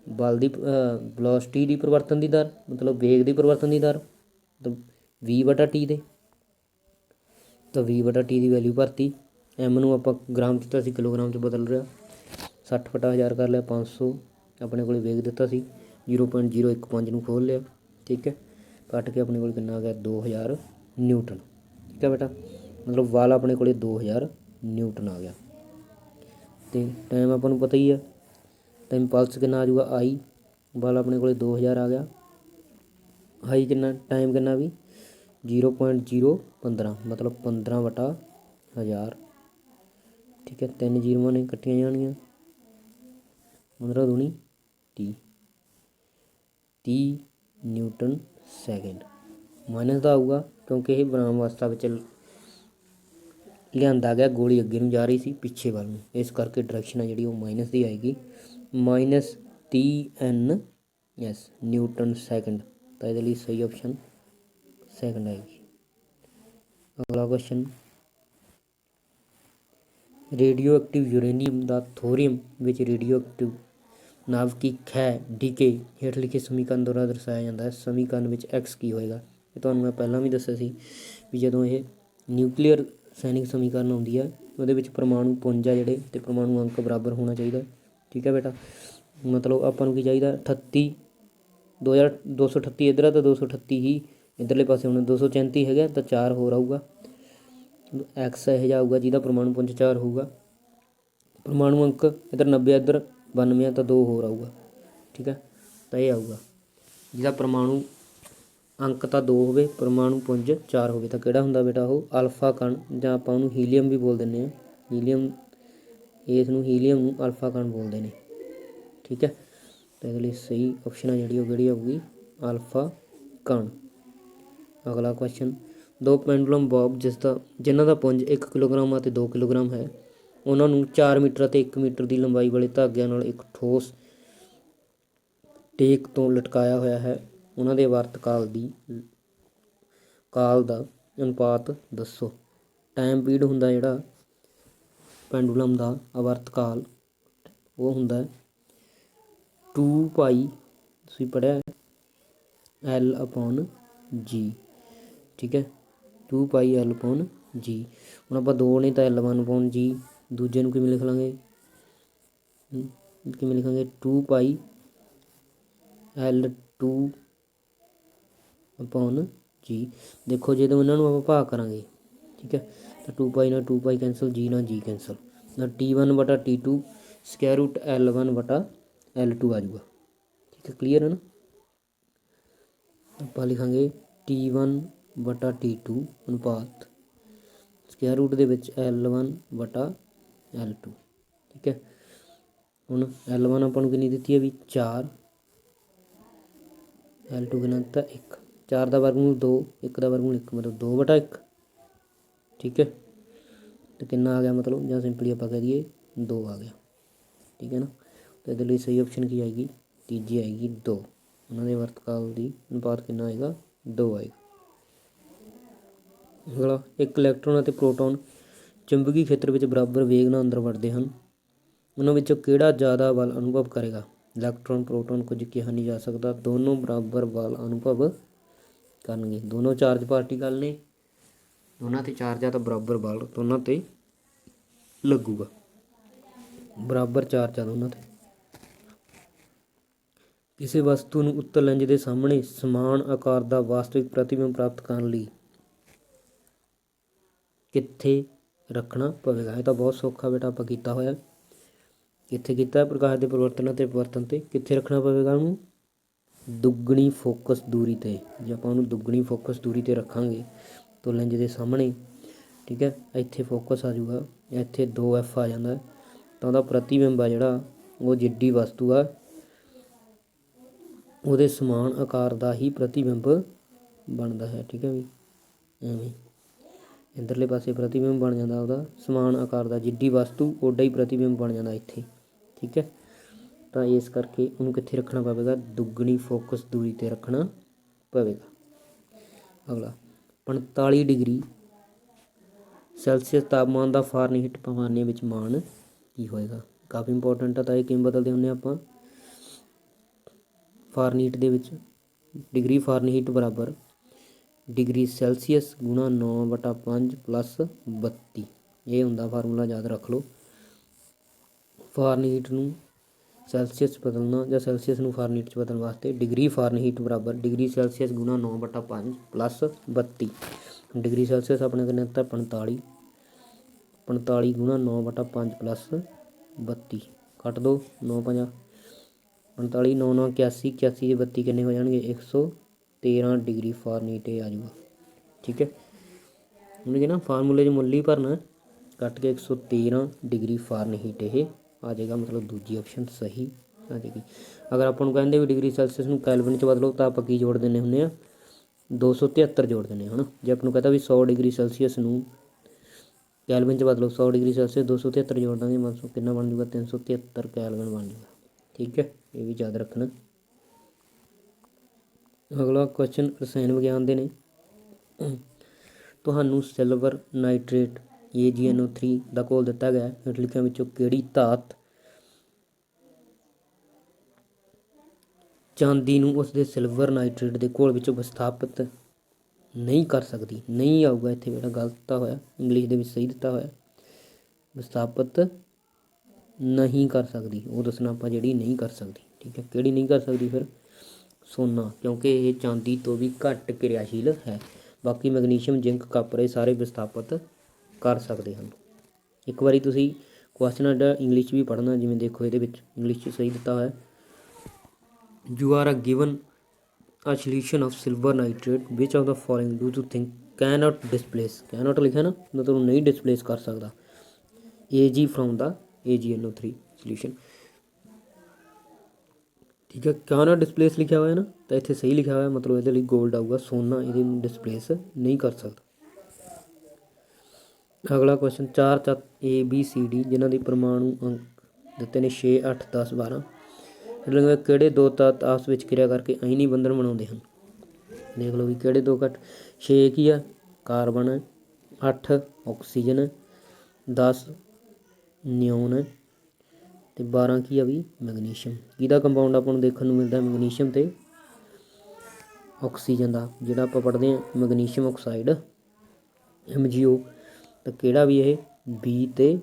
ਬਲ ਦੀ ਵੈਲੋਸਿਟੀ ਦੀ ਪਰਿਵਰਤਨ ਦੀ ਦਰ, ਮਤਲਬ ਵੇਗ ਦੀ ਪਰਿਵਰਤਨ ਦੀ ਦਰ, ਮਤਲਬ V/T ਦੇ। ਤਾਂ V/T ਦੀ ਵੈਲਿਊ ਭਰਤੀ, M ਨੂੰ ਆਪਾਂ ਗ੍ਰਾਮ ਦਿੱਤਾ ਸੀ, ਕਿਲੋਗ੍ਰਾਮ 'ਚ ਬਦਲ ਰਿਹਾ, 60/1000 ਕਰ ਲਿਆ, 500 ਆਪਣੇ ਕੋਲ ਵੇਗ ਦਿੱਤਾ ਸੀ, 0.015 ਨੂੰ ਖੋਲ੍ਹ ਲਿਆ, ਠੀਕ ਹੈ। ਕੱਟ ਕੇ ਆਪਣੇ ਕੋਲ ਕਿੰਨਾ ਆ ਗਿਆ, 2000 ਨਿਊਟਨ, ਠੀਕ ਹੈ ਬੇਟਾ। ਮਤਲਬ ਬਲ ਆਪਣੇ ਕੋਲ 2000 ਨਿਊਟਨ ਆ ਗਿਆ। ਅਤੇ ਟਾਈਮ ਆਪਾਂ ਨੂੰ ਪਤਾ ਹੀ ਆ, ਤਾਂ ਇੰਪਲਸ ਕਿੰਨਾ ਆ ਜਾਊਗਾ I, ਬਲ ਆਪਣੇ ਕੋਲ 2000 ਆ ਗਿਆ, I ਕਿੰਨਾ, ਟਾਈਮ ਕਿੰਨਾ ਵੀ 0.015, ਮਤਲਬ 15/1000, ਠੀਕ ਹੈ। 3 ਜ਼ੀਰੋਆਂ ਨੇ ਕੱਟੀਆਂ ਜਾਣਗੀਆਂ, 15 × 2 = 30 ਨਿਊਟਨ ਸੈਕਿੰਡ। ਮਾਈਨਸ ਦਾ ਆਊਗਾ ਕਿਉਂਕਿ ਇਹ ਵਿਰਾਮ ਅਵਸਥਾ ਵਿੱਚ ਲਿਆਂਦਾ ਗਿਆ, ਗੋਲੀ ਅੱਗੇ ਨੂੰ ਜਾ ਰਹੀ ਸੀ ਪਿੱਛੇ ਵੱਲ ਨੂੰ, ਇਸ ਕਰਕੇ ਡਾਇਰੈਕਸ਼ਨ ਆ ਜਿਹੜੀ ਉਹ ਮਾਈਨਸ ਦੀ ਆਏਗੀ, -30 Ns ਨਿਊਟਨ ਸੈਕਿੰਡ। ਤਾਂ ਇਹਦੇ ਲਈ ਸਹੀ ਆਪਸ਼ਨ ਸੈਕਿੰਡ ਆਏਗੀ। ਅਗਲਾ ਕੁਐਸਚਨ, ਰੇਡੀਓ ਐਕਟਿਵ ਯੂਰੇਨੀਅਮ ਦਾ ਥੋਰੀਅਮ ਵਿੱਚ ਰੇਡੀਓ ਐਕਟਿਵ ਨਾਵਕਿਕ ਹੈ ਡੀਕੇ ਹੇਠ ਲਿਖੇ ਸਮੀਕਰਨ ਦੁਆਰਾ ਦਰਸਾਇਆ ਜਾਂਦਾ ਹੈ। ਸਮੀਕਰਨ ਵਿੱਚ X ਕੀ ਹੋਏਗਾ, ਇਹ ਤੁਹਾਨੂੰ ਮੈਂ ਪਹਿਲਾਂ ਵੀ ਦੱਸਿਆ ਸੀ ਵੀ ਜਦੋਂ ਇਹ ਨਿਊਕਲੀਅਰ ਰਸਾਇਣਿਕ ਸਮੀਕਰਨ ਆਉਂਦੀ ਹੈ ਉਹਦੇ ਵਿੱਚ ਪਰਮਾਣੂ ਪੁੰਜ ਆ ਜਿਹੜੇ ਅਤੇ ਪਰਮਾਣੂ ਅੰਕ ਬਰਾਬਰ ਹੋਣਾ ਚਾਹੀਦਾ, ਠੀਕ ਹੈ ਬੇਟਾ। ਮਤਲਬ ਆਪਾਂ ਨੂੰ ਕੀ ਚਾਹੀਦਾ, 38 238 ਇੱਧਰ ਆ ਤਾਂ 238 ਹੀ ਇੱਧਰਲੇ ਪਾਸੇ ਹੁਣ 234 ਹੈਗਾ ਤਾਂ 4 ਹੋਰ ਆਊਗਾ। ਐਕਸ ਇਹੋ ਜਿਹਾ ਆਊਗਾ ਜਿਹਦਾ ਪਰਮਾਣੂ ਪੁੰਜ 4 ਹੋਊਗਾ। ਪਰਮਾਣੂ ਅੰਕ ਇੱਧਰ 90 ਇੱਧਰ 92 ਆ ਤਾਂ 2 ਹੋਰ ਆਊਗਾ। ਠੀਕ ਹੈ, ਤਾਂ ਇਹ ਆਊਗਾ ਜਿਹਦਾ ਪਰਮਾਣੂ ਅੰਕ ਤਾਂ 2 ਹੋਵੇ, ਪਰਮਾਣੂ ਪੁੰਜ 4 ਹੋਵੇ ਤਾਂ ਕਿਹੜਾ ਹੁੰਦਾ ਬੇਟਾ ਉਹ ਅਲਫਾ ਕਣ, ਜਾਂ ਆਪਾਂ ਉਹਨੂੰ ਹੀਲੀਅਮ ਵੀ ਬੋਲ ਦਿੰਦੇ ਹਾਂ। ਹੀਲੀਅਮ, ਇਸ ਨੂੰ ਹੀਲੀਅਮ ਨੂੰ ਅਲਫਾ ਕਣ ਬੋਲਦੇ ਨੇ। ਠੀਕ ਹੈ, ਤਾਂ ਇਹਦੇ ਲਈ ਸਹੀ ਆਪਸ਼ਨ ਆ ਜਿਹੜੀ ਉਹ ਕਿਹੜੀ ਆਊਗੀ ਅਲਫਾ ਕਣ। ਅਗਲਾ ਕੁਐਸਚਨ, ਦੋ ਪੈਂਡੂਲਮ ਬੋਬ ਜਿਨ੍ਹਾਂ ਦਾ ਪੁੰਜ 1 ਕਿਲੋਗ੍ਰਾਮ ਅਤੇ 2 ਕਿਲੋਗ੍ਰਾਮ ਹੈ, ਉਹਨਾਂ ਨੂੰ 4 ਮੀਟਰ ਅਤੇ 1 ਮੀਟਰ ਦੀ ਲੰਬਾਈ ਵਾਲੇ ਧਾਗਿਆਂ ਨਾਲ ਇੱਕ ਠੋਸ ਟੇਕ ਤੋਂ ਲਟਕਾਇਆ ਹੋਇਆ ਹੈ। ਉਹਨਾਂ ਦੇ ਆਵਰਤ ਕਾਲ ਦਾ ਅਨੁਪਾਤ ਦੱਸੋ। ਟਾਈਮ ਪੀਰੀਅਡ ਹੁੰਦਾ ਜਿਹੜਾ ਪੈਂਡੂਲਮ ਦਾ ਆਵਰਤ ਕਾਲ ਉਹ ਹੁੰਦਾ 2 ਪਾਈ, ਤੁਸੀਂ ਪੜ੍ਹਿਆ L/G। ਠੀਕ ਹੈ, 2 ਪਾਈ L/G। ਹੁਣ ਆਪਾਂ 2 ਨੇ ਤਾਂ L1/G, ਦੂਜੇ ਨੂੰ ਕਿਵੇਂ ਲਿਖ ਲਾਂਗੇ 2 ਪਾਈ L2/G। ਦੇਖੋ ਜਦੋਂ ਇਹਨਾਂ ਨੂੰ ਆਪਾਂ ਭਾਗ ਕਰਾਂਗੇ, ਠੀਕ ਹੈ, ਤਾਂ 2 ਪਾਈ ਨਾਲ 2 ਪਾਈ ਕੈਂਸਲ, G ਨਾਲ G ਕੈਂਸਲ, ਤਾਂ T1/T2 ਸਕੁਆਇਰ ਰੂਟ L1/L2 ਆ ਜਾਊਗਾ। ਠੀਕ ਹੈ, ਕਲੀਅਰ ਹੈ ਨਾ। ਆਪਾਂ ਲਿਖਾਂਗੇ T1/T2 ਅਨੁਪਾਤ ਸਕੁਆਇਰ ਰੂਟ ਦੇ ਵਿੱਚ L1/L2। ਠੀਕ ਹੈ, ਹੁਣ L1 ਆਪਾਂ ਨੂੰ ਕਿੰਨੀ ਦਿੱਤੀ ਹੈ ਵੀ 4, L2 ਕਿੰਨਾ ਦਿੱਤਾ 1, 4 ਦਾ ਵਰਗਮੂਲ 2, 1 ਦਾ ਵਰਗਮੂਲ 1, ਮਤਲਬ 2/1। ਠੀਕ ਹੈ, ਅਤੇ ਕਿੰਨਾ ਆ ਗਿਆ ਮਤਲਬ, ਜਾਂ ਸਿੰਪਲੀ ਆਪਾਂ ਕਹਿ ਦਈਏ 2 ਆ ਗਿਆ। ਠੀਕ ਹੈ ਨਾ, ਅਤੇ ਇਹਦੇ ਲਈ ਸਹੀ ਆਪਸ਼ਨ ਕੀ ਆਏਗੀ, ਤੀਜੀ ਆਏਗੀ 2। ਉਹਨਾਂ ਦੇ ਵਰਤਕਾਲ ਦੀ ਅਨੁਪਾਤ ਕਿੰਨਾ ਆਏਗਾ 2 ਆਏਗਾ। ਅਗਲਾ, ਇੱਕ ਇਲੈਕਟ੍ਰੋਨ ਅਤੇ ਪ੍ਰੋਟੋਨ ਚੁੰਬਕੀ ਖੇਤਰ ਵਿੱਚ ਬਰਾਬਰ ਵੇਗ ਨਾਲ ਅੰਦਰ ਵੜਦੇ ਹਨ, ਉਹਨਾਂ ਵਿੱਚੋਂ ਕਿਹੜਾ ਜ਼ਿਆਦਾ ਬਲ ਅਨੁਭਵ ਕਰੇਗਾ। ਇਲੈਕਟ੍ਰੋਨ ਪ੍ਰੋਟੋਨ ਕੁਝ ਕਿਹਾ ਨਹੀਂ ਜਾ ਸਕਦਾ, ਦੋਨੋਂ ਬਰਾਬਰ ਬਲ ਅਨੁਭਵ ਕਰਨਗੇ। ਦੋਨੋਂ ਚਾਰਜ ਪਾਰਟੀਕਲ ਨੇ, ਦੋਨਾਂ 'ਤੇ ਚਾਰਜ ਆ ਤਾਂ ਬਰਾਬਰ ਬਲ ਦੋਨਾਂ 'ਤੇ ਲੱਗੂਗਾ, ਬਰਾਬਰ ਚਾਰਜ ਆ ਦੋਨਾਂ 'ਤੇ। ਕਿਸੇ ਵਸਤੂ ਨੂੰ ਉੱਤਰ ਲੈਂਜ ਦੇ ਸਾਹਮਣੇ ਸਮਾਨ ਆਕਾਰ ਦਾ ਵਾਸਤਵਿਕ ਪ੍ਰਤੀਬਿੰਬ ਪ੍ਰਾਪਤ ਕਰਨ ਲਈ ਕਿੱਥੇ ਰੱਖਣਾ ਪਵੇਗਾ। ਇਹ ਤਾਂ ਬਹੁਤ ਸੌਖਾ ਬੇਟਾ, ਆਪਾਂ ਕੀਤਾ ਹੋਇਆ। ਕਿੱਥੇ ਕੀਤਾ, ਪ੍ਰਕਾਸ਼ ਦੇ ਪਰਿਵਰਤਨ ਅਤੇ ਪਰਿਵਰਤਨ 'ਤੇ। ਕਿੱਥੇ ਰੱਖਣਾ ਪਵੇਗਾ ਉਹਨੂੰ, ਦੁੱਗਣੀ ਫੋਕਸ ਦੂਰੀ 'ਤੇ। ਜੇ ਆਪਾਂ ਉਹਨੂੰ ਦੁੱਗਣੀ ਫੋਕਸ ਦੂਰੀ 'ਤੇ ਰੱਖਾਂਗੇ ਤਾਂ ਲੈਂਜ ਦੇ ਸਾਹਮਣੇ, ਠੀਕ ਹੈ, ਇੱਥੇ ਫੋਕਸ ਆ ਜਾਊਗਾ, ਇੱਥੇ 2F ਆ ਜਾਂਦਾ, ਤਾਂ ਉਹਦਾ ਪ੍ਰਤੀਬਿੰਬ ਆ ਜਿਹੜਾ ਉਹ ਜਿੱਡੀ ਵਸਤੂ ਆ ਉਹਦੇ ਸਮਾਨ ਆਕਾਰ ਦਾ ਹੀ ਪ੍ਰਤੀਬਿੰਬ ਬਣਦਾ ਹੈ। ਠੀਕ ਹੈ ਵੀ, ਐਵੇਂ ਇੱਧਰਲੇ ਪਾਸੇ ਪ੍ਰਤੀਬਿੰਬ ਬਣ ਜਾਂਦਾ ਉਹਦਾ ਸਮਾਨ ਆਕਾਰ ਦਾ, ਜਿੱਡੀ ਵਸਤੂ ਓਡਾ ਹੀ ਪ੍ਰਤੀਬਿੰਬ ਬਣ ਜਾਂਦਾ ਇੱਥੇ। ਠੀਕ ਹੈ, ਤਾਂ ਇਸ ਕਰਕੇ ਉਹਨੂੰ ਕਿੱਥੇ ਰੱਖਣਾ ਪਵੇਗਾ, ਦੁੱਗਣੀ ਫੋਕਸ ਦੂਰੀ 'ਤੇ ਰੱਖਣਾ ਪਵੇਗਾ। ਅਗਲਾ, 45 ਡਿਗਰੀ ਸੈਲਸੀਅਸ ਤਾਪਮਾਨ ਦਾ ਫਾਰਨਹੀਟ ਪੈਮਾਨੇ ਵਿੱਚ ਮਾਨ ਕੀ ਹੋਏਗਾ। ਕਾਫੀ ਇੰਪੋਰਟੈਂਟ ਆ, ਤਾਂ ਇਹ ਕਿਵੇਂ ਬਦਲਦੇ ਹੁੰਦੇ ਆਪਾਂ ਫਾਰਨਹੀਟ ਦੇ ਵਿੱਚ। ਡਿਗਰੀ ਫਾਰਨਹੀਟ ਬਰਾਬਰ ਡਿਗਰੀ ਸੈਲਸੀਅਸ ਗੁਣਾ 9/5 ਪਲੱਸ 32। ਇਹ ਹੁੰਦਾ ਫਾਰਮੂਲਾ, ਯਾਦ ਰੱਖ ਲਓ। ਫਾਰਨਹੀਟ ਨੂੰ ਸੈਲਸੀਅਸ ਬਦਲਣਾ ਜਾਂ ਸੈਲਸੀਅਸ ਨੂੰ ਫਾਰਨਹੀਟ 'ਚ ਬਦਲਣ ਵਾਸਤੇ ਡਿਗਰੀ ਫਾਰਨਹੀਟ ਬਰਾਬਰ ਡਿਗਰੀ ਸੈਲਸੀਅਸ ਗੁਣਾ 9/5 ਪਲੱਸ 32। ਡਿਗਰੀ ਸੈਲਸੀਅਸ ਆਪਣੇ ਕਿੰਨੇ ਦਿੱਤਾ 45, 45 ਗੁਣਾ 9/5 ਪਲੱਸ 32, ਕੱਟ ਦਿਓ 9 5 45, 9 9 81, 81 ਦੇ 32 ਕਿੰਨੇ ਹੋ ਜਾਣਗੇ 113 ਡਿਗਰੀ ਫਾਰਨਹੀਟ ਇਹ ਆ ਜਾਊਗਾ। ਠੀਕ ਹੈ, ਹੁਣ ਜੇ ਨਾ ਫਾਰਮੂਲੇ 'ਚ ਮੁੱਲ ਹੀ ਭਰਨਾ, ਕੱਟ ਕੇ 113 ਡਿਗਰੀ ਫਾਰਨਹੀਟ ਇਹ ਆ ਜਾਏਗਾ, ਮਤਲਬ ਦੂਜੀ ਆਪਸ਼ਨ ਸਹੀ ਆ ਜਾਏਗੀ। ਅਗਰ ਆਪਾਂ ਨੂੰ ਕਹਿੰਦੇ ਵੀ ਡਿਗਰੀ ਸੈਲਸੀਅਸ ਨੂੰ ਕੈਲਵਿਨ 'ਚ ਬਦਲੋ ਤਾਂ ਆਪਾਂ ਕੀ ਜੋੜ ਦਿੰਦੇ ਹੁੰਦੇ ਹਾਂ 273 ਜੋੜ ਦਿੰਦੇ ਹਾਂ, ਹੈ ਨਾ। ਜੇ ਆਪਾਂ ਨੂੰ ਕਹਿੰਦਾ ਵੀ 100 ਡਿਗਰੀ ਸੈਲਸੀਅਸ ਨੂੰ ਕੈਲਵਿਨ 'ਚ ਬਦਲੋ, 100 ਡਿਗਰੀ ਸੈਲਸੀਅਸ 273 ਜੋੜ ਦਾਂਗੇ, ਮਤਲਬ ਕਿੰਨਾ ਬਣ ਜੂਗਾ 373 ਕੈਲਵਿਨ ਬਣ ਜੂਗਾ। ਠੀਕ ਹੈ, ਇਹ ਵੀ ਯਾਦ ਰੱਖਣਾ। ਅਗਲਾ ਕੁਐਸਚਨ ਰਸਾਇਣ ਵਿਗਿਆਨ ਦੇ ਨੇ। ਤੁਹਾਨੂੰ ਸਿਲਵਰ ਨਾਈਟ੍ਰੇਟ AgNO3 ਦਾ ਘੋਲ ਦਿੱਤਾ ਗਿਆ, ਹੇਠ ਵਿੱਚੋਂ ਕਿਹੜੀ ਧਾਤ ਚਾਂਦੀ ਨੂੰ ਉਸਦੇ ਸਿਲਵਰ ਨਾਈਟ੍ਰੇਟ ਦੇ ਘੋਲ ਵਿੱਚ ਵਿਸਥਾਪਿਤ ਨਹੀਂ ਕਰ ਸਕਦੀ। ਨਹੀਂ ਆਊਗਾ ਇੱਥੇ ਬੇਟਾ, ਗਲਤ ਦਿੱਤਾ ਹੋਇਆ, ਇੰਗਲਿਸ਼ ਦੇ ਵਿੱਚ ਸਹੀ ਦਿੱਤਾ ਹੋਇਆ ਵਿਸਥਾਪਿਤ ਨਹੀਂ ਕਰ ਸਕਦੀ, ਉਹ ਦੱਸਣਾ ਆਪਾਂ ਜਿਹੜੀ ਨਹੀਂ ਕਰ ਸਕਦੀ। ਠੀਕ ਹੈ, ਕਿਹੜੀ ਨਹੀਂ ਕਰ ਸਕਦੀ ਫਿਰ, ਸੋਨਾ, ਕਿਉਂਕਿ ਇਹ ਚਾਂਦੀ ਤੋਂ ਵੀ ਘੱਟ ਕਿਰਿਆਸ਼ੀਲ ਹੈ। ਬਾਕੀ ਮੈਗਨੀਸ਼ੀਅਮ, ਜ਼ਿੰਕ, ਕਾਪਰ ਇਹ ਸਾਰੇ ਵਿਸਥਾਪਿਤ ਕਰ ਸਕਦੇ ਹਨ। ਇੱਕ ਵਾਰੀ ਤੁਸੀਂ ਕੁਐਸਚਨ ਦਾ ਇੰਗਲਿਸ਼ ਵੀ ਪੜ੍ਹਨਾ, ਜਿਵੇਂ ਦੇਖੋ ਇਹਦੇ ਵਿੱਚ ਇੰਗਲਿਸ਼ 'ਚ ਸਹੀ ਦਿੱਤਾ ਹੋਇਆ, you are given a solution of silver nitrate, which of the following do you think cannot displace, cannot ਲਿਖਿਆ ਨਾ, ਮਤਲਬ ਨਹੀਂ ਡਿਸਪਲੇਸ ਕਰ ਸਕਦਾ Ag from the AgNO3 solution। ਠੀਕ ਹੈ, cannot displace ਲਿਖਿਆ ਹੋਇਆ ਨਾ, ਤਾਂ ਇੱਥੇ ਸਹੀ ਲਿਖਿਆ ਹੋਇਆ, ਮਤਲਬ ਇਹਦੇ ਲਈ ਗੋਲਡ ਆਊਗਾ। ਸੋਨਾ ਇਹਦੇ ਨੂੰ ਡਿਸਪਲੇਸ ਨਹੀਂ ਕਰ ਸਕਦਾ। ਅਗਲਾ ਕੁਐਸਚਨ, 4 ਤੱਤ ABCD ਜਿਨ੍ਹਾਂ ਦੀ ਪਰਮਾਣੂ ਅੰਕ ਦਿੱਤੇ ਨੇ 6, 8, 10, 12, ਕਿਹੜੇ ਦੋ ਤੱਤ ਆਪਸ ਵਿੱਚ ਕਿਰਿਆ ਕਰਕੇ ਅਯਨੀ ਬੰਧਨ ਬਣਾਉਂਦੇ ਹਨ। ਦੇਖ ਲਓ ਵੀ ਕਿਹੜੇ ਦੋ ਘੱਟ, 6 ਕੀ ਆ, ਕਾਰਬਨ ਹੈ, 8 ਆਕਸੀਜਨ ਹੈ, 10 ਨਿਓਨ ਹੈ, ਅਤੇ 12 ਕੀ ਆ ਵੀ ਮੈਗਨੀਸ਼ੀਅਮ। ਕਿਹਦਾ ਕੰਪਾਊਂਡ ਆਪਾਂ ਨੂੰ ਦੇਖਣ ਨੂੰ ਮਿਲਦਾ, ਮੈਗਨੀਸ਼ੀਅਮ ਅਤੇ ਆਕਸੀਜਨ ਦਾ, ਜਿਹੜਾ ਆਪਾਂ ਪੜ੍ਹਦੇ ਹਾਂ ਮੈਗਨੀਸ਼ੀਅਮ ਆਕਸਾਈਡ MgO। ਤਾਂ ਕਿਹੜਾ ਵੀ ਇਹ B ਅਤੇ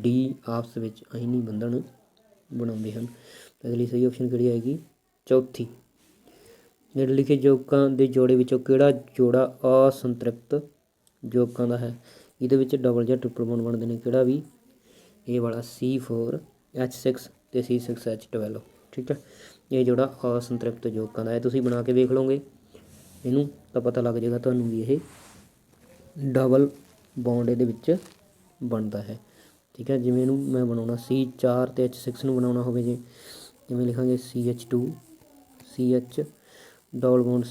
D ਆਪਸ ਵਿੱਚ ਅਯਨੀ ਬੰਧਨ ਬਣਾਉਂਦੇ ਹਨ। ਇਹਦੇ ਲਈ ਸਹੀ ਆਪਸ਼ਨ ਕਿਹੜੀ ਆਏਗੀ, ਚੌਥੀ। ਨੇੜੇ ਲਿਖੇ ਯੌਗਕਾਂ ਦੇ ਜੋੜੇ ਵਿੱਚੋਂ ਕਿਹੜਾ ਜੋੜਾ ਅਸੰਤ੍ਰਿਪਤ ਯੌਗਕਾਂ ਦਾ ਹੈ। ਇਹਦੇ ਵਿੱਚ ਡਬਲ ਜਾਂ ਟ੍ਰਿਪਲ ਬੌਂਡ ਬਣਦੇ ਨੇ, ਕਿਹੜਾ ਵੀ ਇਹ ਵਾਲਾ C4H6 ਅਤੇ C6H12। ਠੀਕ ਹੈ, ਇਹ ਜੋੜਾ ਅਸੰਤ੍ਰਿਪਤ ਯੌਗਕਾਂ ਦਾ ਹੈ। ਤੁਸੀਂ ਬਣਾ ਕੇ ਵੇਖ ਲਓਗੇ ਇਹਨੂੰ ਤਾਂ ਪਤਾ ਲੱਗ ਜਾਏਗਾ ਤੁਹਾਨੂੰ ਵੀ ਇਹ ਡਬਲ ਬੌਂਡ ਇਹਦੇ ਵਿੱਚ ਬਣਦਾ ਹੈ। ਠੀਕ ਹੈ, ਜਿਵੇਂ ਇਹਨੂੰ ਮੈਂ ਬਣਾਉਣਾ C4 ਅਤੇ H6 ਨੂੰ ਬਣਾਉਣਾ ਹੋਵੇ ਜੇ, ਜਿਵੇਂ ਲਿਖਾਂਗੇ CH2 CH double bond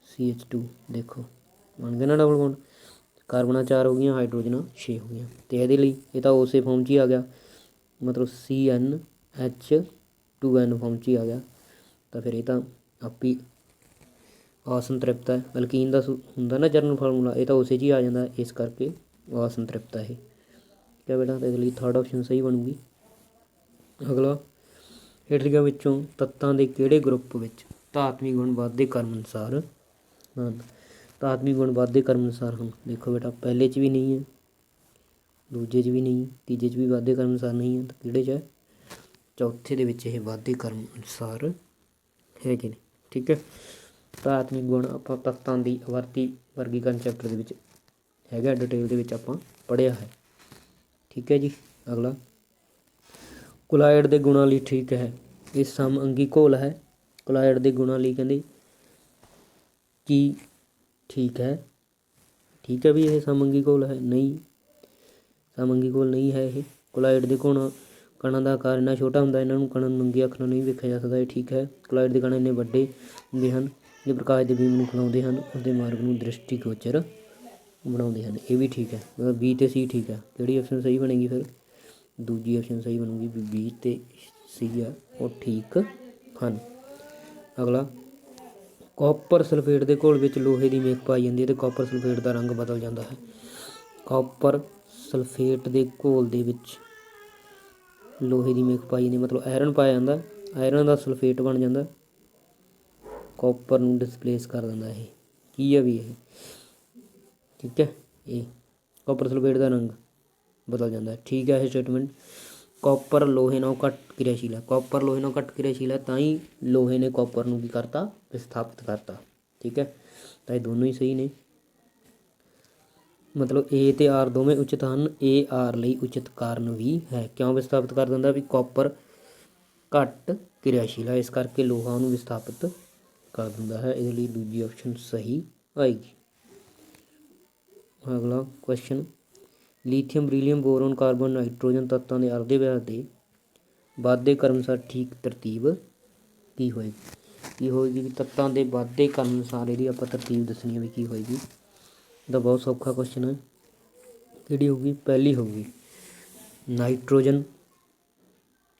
CH2, ਦੇਖੋ ਬਣ ਗਿਆ ਨਾ ਡਬਲ ਬੌਂਡ। ਕਾਰਬਨਾਂ 4 ਹੋ ਗਈਆਂ, ਹਾਈਡਰੋਜਨਾਂ 6 ਹੋ ਗਈਆਂ, ਅਤੇ ਇਹਦੇ ਲਈ ਇਹ ਤਾਂ ਉਸੇ ਫੋਰਮ 'ਚ ਹੀ ਆ ਗਿਆ, ਮਤਲਬ CnH2n ਫੋਰਮ 'ਚ ਹੀ ਆ ਗਿਆ। ਤਾਂ ਫਿਰ ਇਹ ਤਾਂ ਆਪੀ ਅਸੰਤ੍ਰਿਪਤ ਹੈ। ਅਲਕੀਨ ਦਾ ਹੁੰਦਾ ਨਾ ਜਰਨਲ ਫਾਰਮੂਲਾ, ਇਹ ਤਾਂ ਉਸੇ 'ਚ ਹੀ ਆ ਜਾਂਦਾ, ਇਸ ਕਰਕੇ ਅਸੰਤ੍ਰਿਪਤ ਹੈ ਇਹ। ਠੀਕ ਹੈ ਬੇਟਾ, ਤਾਂ ਇਹਦੇ ਲਈ ਥਰਡ ਆਪਸ਼ਨ ਸਹੀ ਬਣੂਗੀ। ਅਗਲਾ, ਹੇਠਲਿਆਂ ਵਿੱਚੋਂ ਤੱਤਾਂ ਦੇ ਕਿਹੜੇ ਗਰੁੱਪ ਵਿੱਚ ਧਾਤਵੀ ਗੁਣ ਵੱਧਦੇ ਕ੍ਰਮ ਅਨੁਸਾਰ ਹਨ। ਧਾਤਵੀ ਗੁਣ ਵੱਧਦੇ ਕ੍ਰਮ ਅਨੁਸਾਰ ਹਨ। ਦੇਖੋ ਬੇਟਾ, ਪਹਿਲੇ 'ਚ ਵੀ ਨਹੀਂ ਹੈ, ਦੂਜੇ 'ਚ ਵੀ ਨਹੀਂ, ਤੀਜੇ 'ਚ ਵੀ ਵੱਧਦੇ ਕ੍ਰਮ ਅਨੁਸਾਰ ਨਹੀਂ ਹੈ, ਤਾਂ ਕਿਹੜੇ 'ਚ ਹੈ, ਚੌਥੇ ਦੇ ਵਿੱਚ ਇਹ ਵੱਧਦੇ ਕ੍ਰਮ ਅਨੁਸਾਰ ਹੈਗੇ ਨੇ। ਠੀਕ ਹੈ, ਧਾਤਵੀ ਗੁਣ ਆਪਾਂ ਤੱਤਾਂ ਦੀ ਆਵਰਤੀ ਵਰਗੀਕਰਨ ਚੈਪਟਰ ਦੇ ਵਿੱਚ ਹੈਗਾ, ਡਿਟੇਲ ਦੇ ਵਿੱਚ ਆਪਾਂ ਪੜ੍ਹਿਆ ਹੈ। ਠੀਕ ਹੈ ਜੀ। ਅਗਲਾ, ਕੁਲਾਇਡ ਦੇ ਗੁਣਾਂ ਲਈ ਠੀਕ ਹੈ, ਇਹ ਸਮਅੰਗੀ ਘੋਲ ਹੈ। ਕੁਲਾਇਡ ਦੇ ਗੁਣਾਂ ਲਈ ਕਹਿੰਦੇ ਕੀ ਠੀਕ ਹੈ, ਠੀਕ ਹੈ ਵੀ ਇਹ ਸਮਅੰਗੀ ਘੋਲ ਹੈ, ਨਹੀਂ ਸਮਅੰਗੀ ਘੋਲ ਨਹੀਂ ਹੈ ਇਹ। ਕੁਲਾਇਡ ਦੇ ਕਣਾਂ ਦਾ ਆਕਾਰ ਇੰਨਾ ਛੋਟਾ ਹੁੰਦਾ, ਇਹਨਾਂ ਨੂੰ ਕਣਾਂ ਨੰਗੇ ਅੱਖ ਨਾਲ ਨਹੀਂ ਵੇਖਿਆ ਜਾ ਸਕਦਾ, ਇਹ ਠੀਕ ਹੈ। ਕੁਲਾਇਡ ਦੇ ਕਣ ਇੰਨੇ ਵੱਡੇ ਹੁੰਦੇ ਹਨ ਜੋ ਪ੍ਰਕਾਸ਼ ਦੇ ਬੀਮ ਨੂੰ ਖਿਲਾਉਂਦੇ ਹਨ, ਉਸਦੇ ਮਾਰਗ ਨੂੰ ਦ੍ਰਿਸ਼ਟੀਗੋਚਰ ਬਣਾਉਂਦੇ ਹਨ, ਇਹ ਵੀ ਠੀਕ ਹੈ। ਮਤਲਬ B ਅਤੇ C ਠੀਕ ਹੈ। ਕਿਹੜੀ ਆਪਸ਼ਨ ਸਹੀ ਬਣੇਗੀ ਫਿਰ, ਦੂਜੀ ਆਪਸ਼ਨ ਸਹੀ ਬਣੂਗੀ ਵੀ B ਅਤੇ C ਆ ਉਹ ਠੀਕ ਹਨ। ਅਗਲਾ, ਕਾਪਰ ਸਲਫੇਟ ਦੇ ਘੋਲ ਵਿੱਚ ਲੋਹੇ ਦੀ ਮੇਖ ਪਾਈ ਜਾਂਦੀ ਹੈ ਅਤੇ ਕਾਪਰ ਸਲਫੇਟ ਦਾ ਰੰਗ ਬਦਲ ਜਾਂਦਾ ਹੈ। ਕਾਪਰ ਸਲਫੇਟ ਦੇ ਘੋਲ ਦੇ ਵਿੱਚ ਲੋਹੇ ਦੀ ਮੇਖ ਪਾਈ ਜਾਂਦੀ, ਮਤਲਬ ਆਇਰਨ ਪਾਇਆ ਜਾਂਦਾ, ਆਇਰਨ ਦਾ ਸਲਫੇਟ ਬਣ ਜਾਂਦਾ, ਕਾਪਰ ਨੂੰ ਡਿਸਪਲੇਸ ਕਰ ਦਿੰਦਾ। ਇਹ ਕੀ ਆ ਵੀ ਇਹ, ਠੀਕ ਹੈ, ਇਹ ਕਾਪਰ ਸਲਫੇਟ ਦਾ ਰੰਗ ਬਦਲ ਜਾਂਦਾ ਹੈ। ਠੀਕ ਹੈ ਇਹ ਸਟੇਟਮੈਂਟ। ਕਾਪਰ ਲੋਹੇ ਨਾਲੋਂ ਘੱਟ ਕਿਰਿਆਸ਼ੀਲ ਹੈ, ਕਾਪਰ ਲੋਹੇ ਨਾਲੋਂ ਘੱਟ ਕਿਰਿਆਸ਼ੀਲ ਹੈ, ਤਾਂ ਹੀ ਲੋਹੇ ਨੇ ਕਾਪਰ ਨੂੰ ਕੀ ਕਰਤਾ, ਵਿਸਥਾਪਿਤ ਕਰਤਾ। ਠੀਕ ਹੈ, ਤਾਂ ਇਹ ਦੋਨੋਂ ਹੀ ਸਹੀ ਨੇ, ਮਤਲਬ A ਅਤੇ R ਦੋਵੇਂ ਉਚਿਤ ਹਨ। A R ਲਈ ਉਚਿਤ ਕਾਰਨ ਵੀ ਹੈ, ਕਿਉਂ ਵਿਸਥਾਪਿਤ ਕਰ ਦਿੰਦਾ ਵੀ ਕਾਪਰ ਘੱਟ ਕਿਰਿਆਸ਼ੀਲ ਹੈ, ਇਸ ਕਰਕੇ ਲੋਹਾ ਉਹਨੂੰ ਵਿਸਥਾਪਿਤ ਕਰ ਦਿੰਦਾ ਹੈ। ਇਹਦੇ ਲਈ ਦੂਜੀ ਆਪਸ਼ਨ ਸਹੀ ਆਏਗੀ। ਅਗਲਾ question, lithium, beryllium, boron, carbon, nitrogen ਤੱਤਾਂ ਦੇ ਅਰਧ ਵਿਆਸ ਦੇ ਵਾਧੇ ਕ੍ਰਮ ਅਨੁਸਾਰ ਠੀਕ ਤਰਤੀਬ ਕੀ ਹੋਏਗੀ। ਕੀ ਹੋਏਗੀ ਵੀ ਤੱਤਾਂ ਦੇ ਵਾਧੇ ਕ੍ਰਮ ਅਨੁਸਾਰ ਇਹਦੀ ਆਪਾਂ ਤਰਤੀਬ ਦੱਸਣੀ ਹੈ ਵੀ ਕੀ ਹੋਏਗੀ। ਇਹਦਾ ਬਹੁਤ ਸੌਖਾ ਕੁਐਸਚਨ ਹੈ। ਕਿਹੜੀ ਹੋਊਗੀ, ਪਹਿਲੀ ਹੋਊਗੀ ਨਾਈਟ੍ਰੋਜਨ,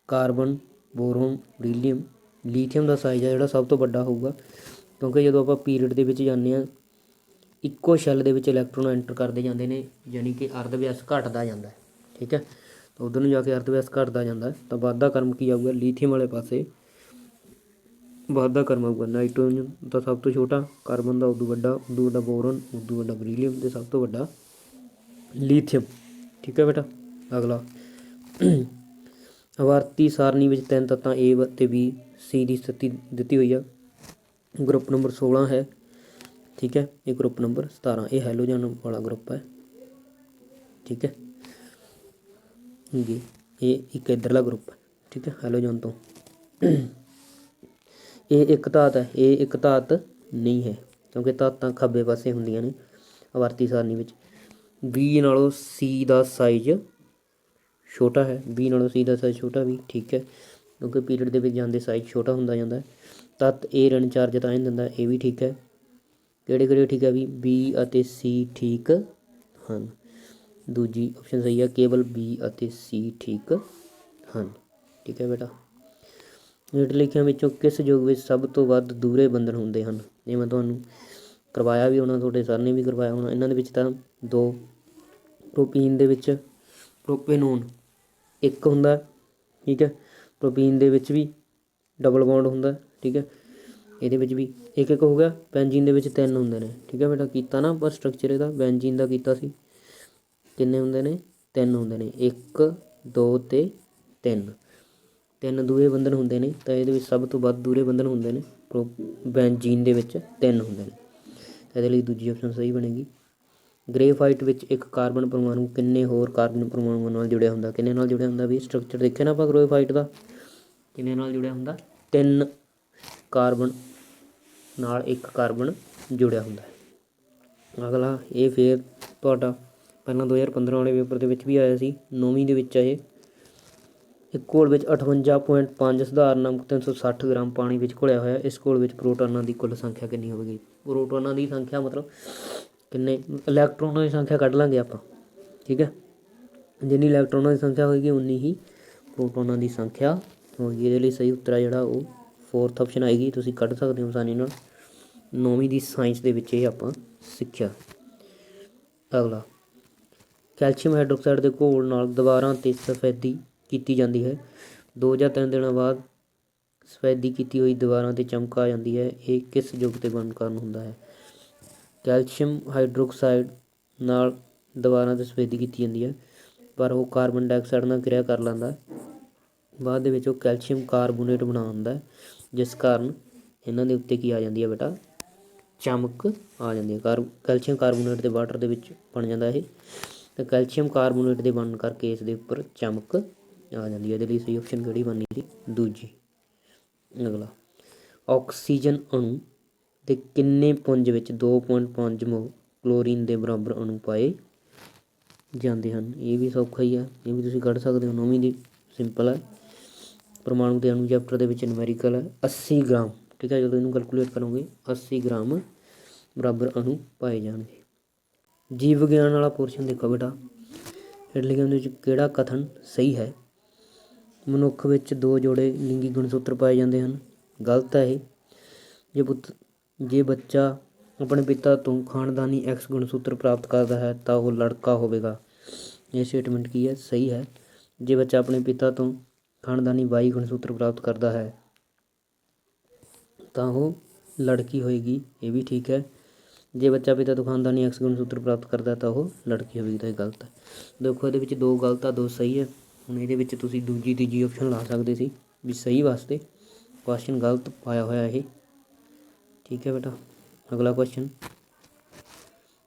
ਕਾਰਬਨ, ਬੋਰੋਨ, ਬਰੀਲੀਅਮ। ਲੀਥੀਅਮ ਦਾ ਸਾਈਜ਼ ਹੈ ਜਿਹੜਾ ਸਭ ਤੋਂ ਵੱਡਾ ਹੋਊਗਾ, ਕਿਉਂਕਿ ਜਦੋਂ ਆਪਾਂ ਪੀਰੀਅਡ ਦੇ ਵਿੱਚ ਜਾਂਦੇ ਹਾਂ ਇੱਕੋ ਸ਼ੈੱਲ ਦੇ ਵਿੱਚ ਇਲੈਕਟ੍ਰੋਨ ਐਂਟਰ ਕਰਦੇ ਜਾਂਦੇ ਨੇ, ਯਾਨੀ ਕਿ ਅਰਧ ਵਿਆਸ ਘਟਦਾ ਜਾਂਦਾ ਹੈ। ਠੀਕ ਹੈ, ਤਾਂ ਉੱਧਰ ਨੂੰ ਜਾ ਕੇ ਅਰਧ ਵਿਆਸ ਘਟਦਾ ਜਾਂਦਾ, ਤਾਂ ਵਾਧਾ ਕਰਮ ਕੀ ਆਊਗਾ, ਲੀਥੀਅਮ ਵਾਲੇ ਪਾਸੇ ਵਾਧਾ ਕਰਮ ਆਊਗਾ। ਨਾਈਟ੍ਰੋਜਨ ਦਾ ਸਭ ਤੋਂ ਛੋਟਾ, ਕਾਰਬਨ ਦਾ ਉਦੋਂ ਵੱਡਾ ਬੋਰੋਨ, ਉਦੋਂ ਵੱਡਾ ਬਰੀਲੀਅਮ, ਅਤੇ ਸਭ ਤੋਂ ਵੱਡਾ ਲੀਥੀਅਮ। ਠੀਕ ਹੈ ਬੇਟਾ। ਅਗਲਾ, ਆਵਰਤੀ ਸਾਰਣੀ ਵਿੱਚ 3 ਤੱਤਾਂ A ਅਤੇ B सी ਦੀ ਸਥਿਤੀ ਦਿੱਤੀ ਹੋਈ ਆ। ਗਰੁੱਪ ਨੰਬਰ 16 ਹੈ, ਠੀਕ ਹੈ। ਇਹ ਗਰੁੱਪ ਨੰਬਰ 17 ਇਹ ਹੈਲੋਜਨ ਵਾਲਾ ਗਰੁੱਪ ਹੈ, ਠੀਕ ਹੈ ਜੀ। ਇਹ ਇੱਕ ਇੱਧਰਲਾ ਗਰੁੱਪ ਹੈ, ਠੀਕ ਹੈ, ਹੈਲੋਜਨ ਤੋਂ। ਇਹ ਇੱਕ ਧਾਤ ਹੈ, ਇਹ ਇੱਕ ਧਾਤ ਨਹੀਂ ਹੈ ਕਿਉਂਕਿ ਧਾਤਾਂ ਖੱਬੇ ਪਾਸੇ ਹੁੰਦੀਆਂ ਨੇ ਆਵਰਤੀ ਸਾਰਨੀ ਵਿੱਚ। ਬੀ ਨਾਲੋਂ ਸੀ ਦਾ ਸਾਈਜ਼ ਛੋਟਾ ਹੈ, ਬੀ ਨਾਲੋਂ ਸੀ ਦਾ ਸਾਈਜ਼ ਛੋਟਾ ਵੀ ਠੀਕ ਹੈ ਕਿਉਂਕਿ ਪੀਰੀਅਡ ਦੇ ਵਿੱਚ ਜਾਂਦੇ ਸਾਈਜ਼ ਛੋਟਾ ਹੁੰਦਾ ਜਾਂਦਾ। ਤੱਤ ਏ ऋण ਚਾਰਜ ਤਾਂ ਦਿੰਦਾ, ਇਹ ਵੀ ਠੀਕ ਹੈ। ਕਿਹੜੇ ਕਿਹੜੇ ਠੀਕ ਹੈ ਵੀ ਬੀ ਅਤੇ ਸੀ ਠੀਕ ਹਨ। ਦੂਜੀ ਆਪਸ਼ਨ ਸਹੀ ਹੈ, ਕੇਵਲ ਬੀ ਅਤੇ ਸੀ ਠੀਕ ਹਨ, ਠੀਕ ਹੈ ਬੇਟਾ। ਹੇਠ ਲਿਖਿਆਂ ਵਿੱਚੋਂ ਕਿਸ ਯੁੱਗ ਵਿੱਚ ਸਭ ਤੋਂ ਵੱਧ ਦੂਰੇ ਬੰਧਨ ਹੁੰਦੇ ਹਨ? ਇਹ ਮੈਂ ਤੁਹਾਨੂੰ ਕਰਵਾਇਆ ਵੀ ਹੋਣਾ, ਤੁਹਾਡੇ ਸਰ ਨੇ ਵੀ ਕਰਵਾਇਆ ਹੋਣਾ। ਇਹਨਾਂ ਦੇ ਵਿੱਚ ਤਾਂ ਦੋ, ਪ੍ਰੋਪੀਨ ਦੇ ਵਿੱਚ ਪ੍ਰੋਪੇਨੋਨ ਇੱਕ ਹੁੰਦਾ, ਠੀਕ ਹੈ। ਪ੍ਰੋਪੀਨ ਦੇ ਵਿੱਚ ਵੀ ਡਬਲ ਬੌਂਡ ਹੁੰਦਾ, ਠੀਕ ਹੈ। ਇਹਦੇ ਵਿੱਚ ਵੀ ਇੱਕ ਇੱਕ ਹੋ ਗਿਆ। ਬੈਂਜੀਨ ਦੇ ਵਿੱਚ 3 ਹੁੰਦੇ ਨੇ, ਠੀਕ ਹੈ ਬੇਟਾ। ਕੀਤਾ ਨਾ ਆਪਾਂ ਸਟਰਕਚਰ ਇਹਦਾ, ਬੈਂਜੀਨ ਦਾ ਕੀਤਾ ਸੀ। ਕਿੰਨੇ ਹੁੰਦੇ ਨੇ? 3 ਹੁੰਦੇ ਨੇ, 1 2 ਅਤੇ 3। 3 ਦੂਰੇ ਬੰਧਨ ਹੁੰਦੇ ਨੇ, ਤਾਂ ਇਹਦੇ ਵਿੱਚ ਸਭ ਤੋਂ ਵੱਧ ਦੂਰੇ ਬੰਧਨ ਹੁੰਦੇ ਨੇ ਬੈਂਜੀਨ ਦੇ ਵਿੱਚ 3 ਹੁੰਦੇ ਨੇ। ਇਹਦੇ ਲਈ ਦੂਜੀ ਆਪਸ਼ਨ ਸਹੀ ਬਣੇਗੀ। ਗ੍ਰੇਫਾਈਟ ਵਿੱਚ ਇੱਕ ਕਾਰਬਨ ਪਰਮਾਣੂ ਕਿੰਨੇ ਹੋਰ ਕਾਰਬਨ ਪਰਮਾਣੂਆਂ ਨਾਲ ਜੁੜਿਆ ਹੁੰਦਾ? ਕਿੰਨੇ ਨਾਲ ਜੁੜਿਆ ਹੁੰਦਾ ਵੀ? ਸਟਰਕਚਰ ਦੇਖਿਆ ਨਾ ਆਪਾਂ ਗ੍ਰੇਫਾਈਟ ਦਾ, ਕਿੰਨੇ ਨਾਲ ਜੁੜਿਆ ਹੁੰਦਾ? 3 ਕਾਰਬਨ ਨਾਲ 1 ਕਾਰਬਨ ਜੁੜਿਆ ਹੁੰਦਾ ਹੈ। ਅਗਲਾ ਇਹ ਫਿਰ ਤੁਹਾਡਾ ਪਹਿਲਾਂ 2015 ਵਾਲੇ ਪੇਪਰ ਦੇ ਵਿੱਚ ਵੀ ਆਇਆ ਸੀ, 9ਵੀਂ ਦੇ ਵਿੱਚ ਇਹ। ਇੱਕ ਘੋਲ ਵਿੱਚ 58.5 ਸਧਾਰਨ ਨਮਕ 360 ਗ੍ਰਾਮ ਪਾਣੀ ਵਿੱਚ ਘੁਲਿਆ ਹੋਇਆ, ਇਸ ਘੋਲ ਵਿੱਚ ਪ੍ਰੋਟੋਨਾਂ ਦੀ ਕੁੱਲ ਸੰਖਿਆ ਕਿੰਨੀ ਹੋਵੇਗੀ? ਪ੍ਰੋਟੋਨਾਂ ਦੀ ਸੰਖਿਆ ਮਤਲਬ ਕਿੰਨੇ ਇਲੈਕਟ੍ਰੋਨਾਂ ਦੀ ਸੰਖਿਆ ਕੱਢ ਲਾਂਗੇ ਆਪਾਂ, ਠੀਕ ਹੈ। ਜਿੰਨੀ ਇਲੈਕਟ੍ਰੋਨਾਂ ਦੀ ਸੰਖਿਆ ਹੋਏਗੀ ਉਨੀ ਹੀ ਪ੍ਰੋਟੋਨਾਂ ਦੀ ਸੰਖਿਆ ਹੋਏਗੀ। ਇਹਦੇ ਲਈ ਸਹੀ ਉੱਤਰ ਹੈ ਜਿਹੜਾ ਉਹ 4th ਆਪਸ਼ਨ ਆਏਗੀ, ਤੁਸੀਂ ਕੱਢ ਸਕਦੇ ਹੋ ਆਸਾਨੀ ਨਾਲ। 9ਵੀਂ ਦੀ ਸਾਇੰਸ ਦੇ ਵਿੱਚ ਇਹ ਆਪਾਂ ਸਿੱਖਿਆ। ਅਗਲਾ, ਕੈਲਸ਼ੀਅਮ ਹਾਈਡਰੋਕਸਾਈਡ ਦੇ ਘੋਲ ਨਾਲ ਦੀਵਾਰਾਂ 'ਤੇ ਸਫੈਦੀ ਕੀਤੀ ਜਾਂਦੀ ਹੈ। 2 ਜਾਂ 3 ਦਿਨਾਂ ਬਾਅਦ ਸਫੈਦੀ ਕੀਤੀ ਹੋਈ ਦੀਵਾਰਾਂ 'ਤੇ ਚਮਕ ਆ ਜਾਂਦੀ ਹੈ, ਇਹ ਕਿਸ ਯੁੱਗ ਦੇ ਬਣਨ ਕਾਰਨ ਹੁੰਦਾ ਹੈ? ਕੈਲਸ਼ੀਅਮ ਹਾਈਡਰੋਕਸਾਈਡ ਨਾਲ ਦੀਵਾਰਾਂ 'ਤੇ ਸਫੈਦੀ ਕੀਤੀ ਜਾਂਦੀ ਹੈ, ਪਰ ਉਹ ਕਾਰਬਨ ਡਾਈਆਕਸਾਈਡ ਨਾਲ ਕਿਰਿਆ ਕਰ ਲੈਂਦਾ, ਬਾਅਦ ਦੇ ਵਿੱਚ ਉਹ ਕੈਲਸ਼ੀਅਮ ਕਾਰਬੋਨੇਟ ਬਣਾਉਂਦਾ, ਜਿਸ ਕਾਰਨ ਇਹਨਾਂ ਦੇ ਉੱਤੇ ਕੀ ਆ ਜਾਂਦੀ ਹੈ ਬੇਟਾ? ਚਮਕ ਆ ਜਾਂਦੀ ਹੈ। ਕੈਲਸ਼ੀਅਮ ਕਾਰਬੋਨੇਟ ਦੇ ਵਾਟਰ ਦੇ ਵਿੱਚ ਬਣ ਜਾਂਦਾ ਇਹ, ਅਤੇ ਕੈਲਸ਼ੀਅਮ ਕਾਰਬੋਨੇਟ ਦੇ ਬਣਨ ਕਰਕੇ ਇਸ ਦੇ ਉੱਪਰ ਚਮਕ ਆ ਜਾਂਦੀ ਹੈ। ਇਹਦੇ ਲਈ ਸਹੀ ਆਪਸ਼ਨ ਕਿਹੜੀ ਬਣਨੀ ਸੀ? ਦੂਜੀ। ਅਗਲਾ, ਆਕਸੀਜਨ ਅਣੂ ਦੇ ਕਿੰਨੇ ਪੁੰਜ ਵਿੱਚ 2.5 ਮੋਲ ਕਲੋਰੀਨ ਦੇ ਬਰਾਬਰ ਅਣੂ ਪਾਏ ਜਾਂਦੇ ਹਨ? ਇਹ ਵੀ ਸੌਖਾ ਹੀ ਹੈ, ਇਹ ਵੀ ਤੁਸੀਂ ਕੱਢ ਸਕਦੇ ਹੋ, 9ਵੀਂ ਦੀ ਸਿੰਪਲ ਹੈ। ਪਰਮਾਣੂ ਦੇ ਅਣੂ ਚੈਪਟਰ ਦੇ ਵਿੱਚ ਨਿਊਮੈਰੀਕਲ ਹੈ 80 ਗ੍ਰਾਮ, ਠੀਕ ਹੈ। ਜਦੋਂ ਇਹਨੂੰ ਕੈਲਕੂਲੇਟ ਕਰੋਗੇ 80 ਗ੍ਰਾਮ ਬਰਾਬਰ ਅਣੂ ਪਾਏ ਜਾਣਗੇ। ਜੀਵ ਵਿਗਿਆਨ ਵਾਲਾ ਪੋਰਸ਼ਨ ਦੇਖੋ ਬੇਟਾ, ਹੇਠ ਲਿਖੇ ਦੇ ਵਿੱਚ ਕਿਹੜਾ ਕਥਨ ਸਹੀ ਹੈ? ਮਨੁੱਖ ਵਿੱਚ 2 ਜੋੜੇ ਲਿੰਗੀ ਗੁਣਸੂਤਰ ਪਾਏ ਜਾਂਦੇ ਹਨ, ਗਲਤ ਹੈ ਇਹ। ਜੇ ਬੱਚਾ ਆਪਣੇ ਪਿਤਾ ਤੋਂ ਖਾਨਦਾਨੀ X ਗੁਣਸੂਤਰ ਪ੍ਰਾਪਤ ਕਰਦਾ ਹੈ ਤਾਂ ਉਹ ਲੜਕਾ ਹੋਵੇਗਾ, ਇਹ ਸਟੇਟਮੈਂਟ ਕੀ ਹੈ? ਸਹੀ ਹੈ। ਜੇ ਬੱਚਾ ਆਪਣੇ ਪਿਤਾ ਤੋਂ ਖਾਨਦਾਨੀ Y ਗੁਣਸੂਤਰ ਪ੍ਰਾਪਤ ਕਰਦਾ ਹੈ ਤਾਂ ਉਹ ਲੜਕੀ ਹੋਏਗੀ, ਇਹ ਵੀ ਠੀਕ ਹੈ। ਜੇ ਬੱਚਾ ਪਿਤਾ ਤੋਂ ਖਾਨਦਾਨੀ X ਗੁਣਸੂਤਰ ਪ੍ਰਾਪਤ ਕਰਦਾ ਤਾਂ ਉਹ ਲੜਕੀ ਹੋਵੇਗੀ, ਤਾਂ ਇਹ ਗਲਤ ਹੈ। ਦੇਖੋ ਇਹਦੇ ਵਿੱਚ 2 ਗਲਤ ਆ, 2 ਸਹੀ ਹੈ। ਹੁਣ ਇਹਦੇ ਵਿੱਚ ਤੁਸੀਂ ਦੂਜੀ ਤੀਜੀ ਆਪਸ਼ਨ ਲਾ ਸਕਦੇ ਸੀ ਵੀ ਸਹੀ ਵਾਸਤੇ, ਕੁਐਸਚਨ ਗਲਤ ਪਾਇਆ ਹੋਇਆ ਇਹ, ਠੀਕ ਹੈ ਬੇਟਾ। ਅਗਲਾ ਕੁਐਸਚਨ,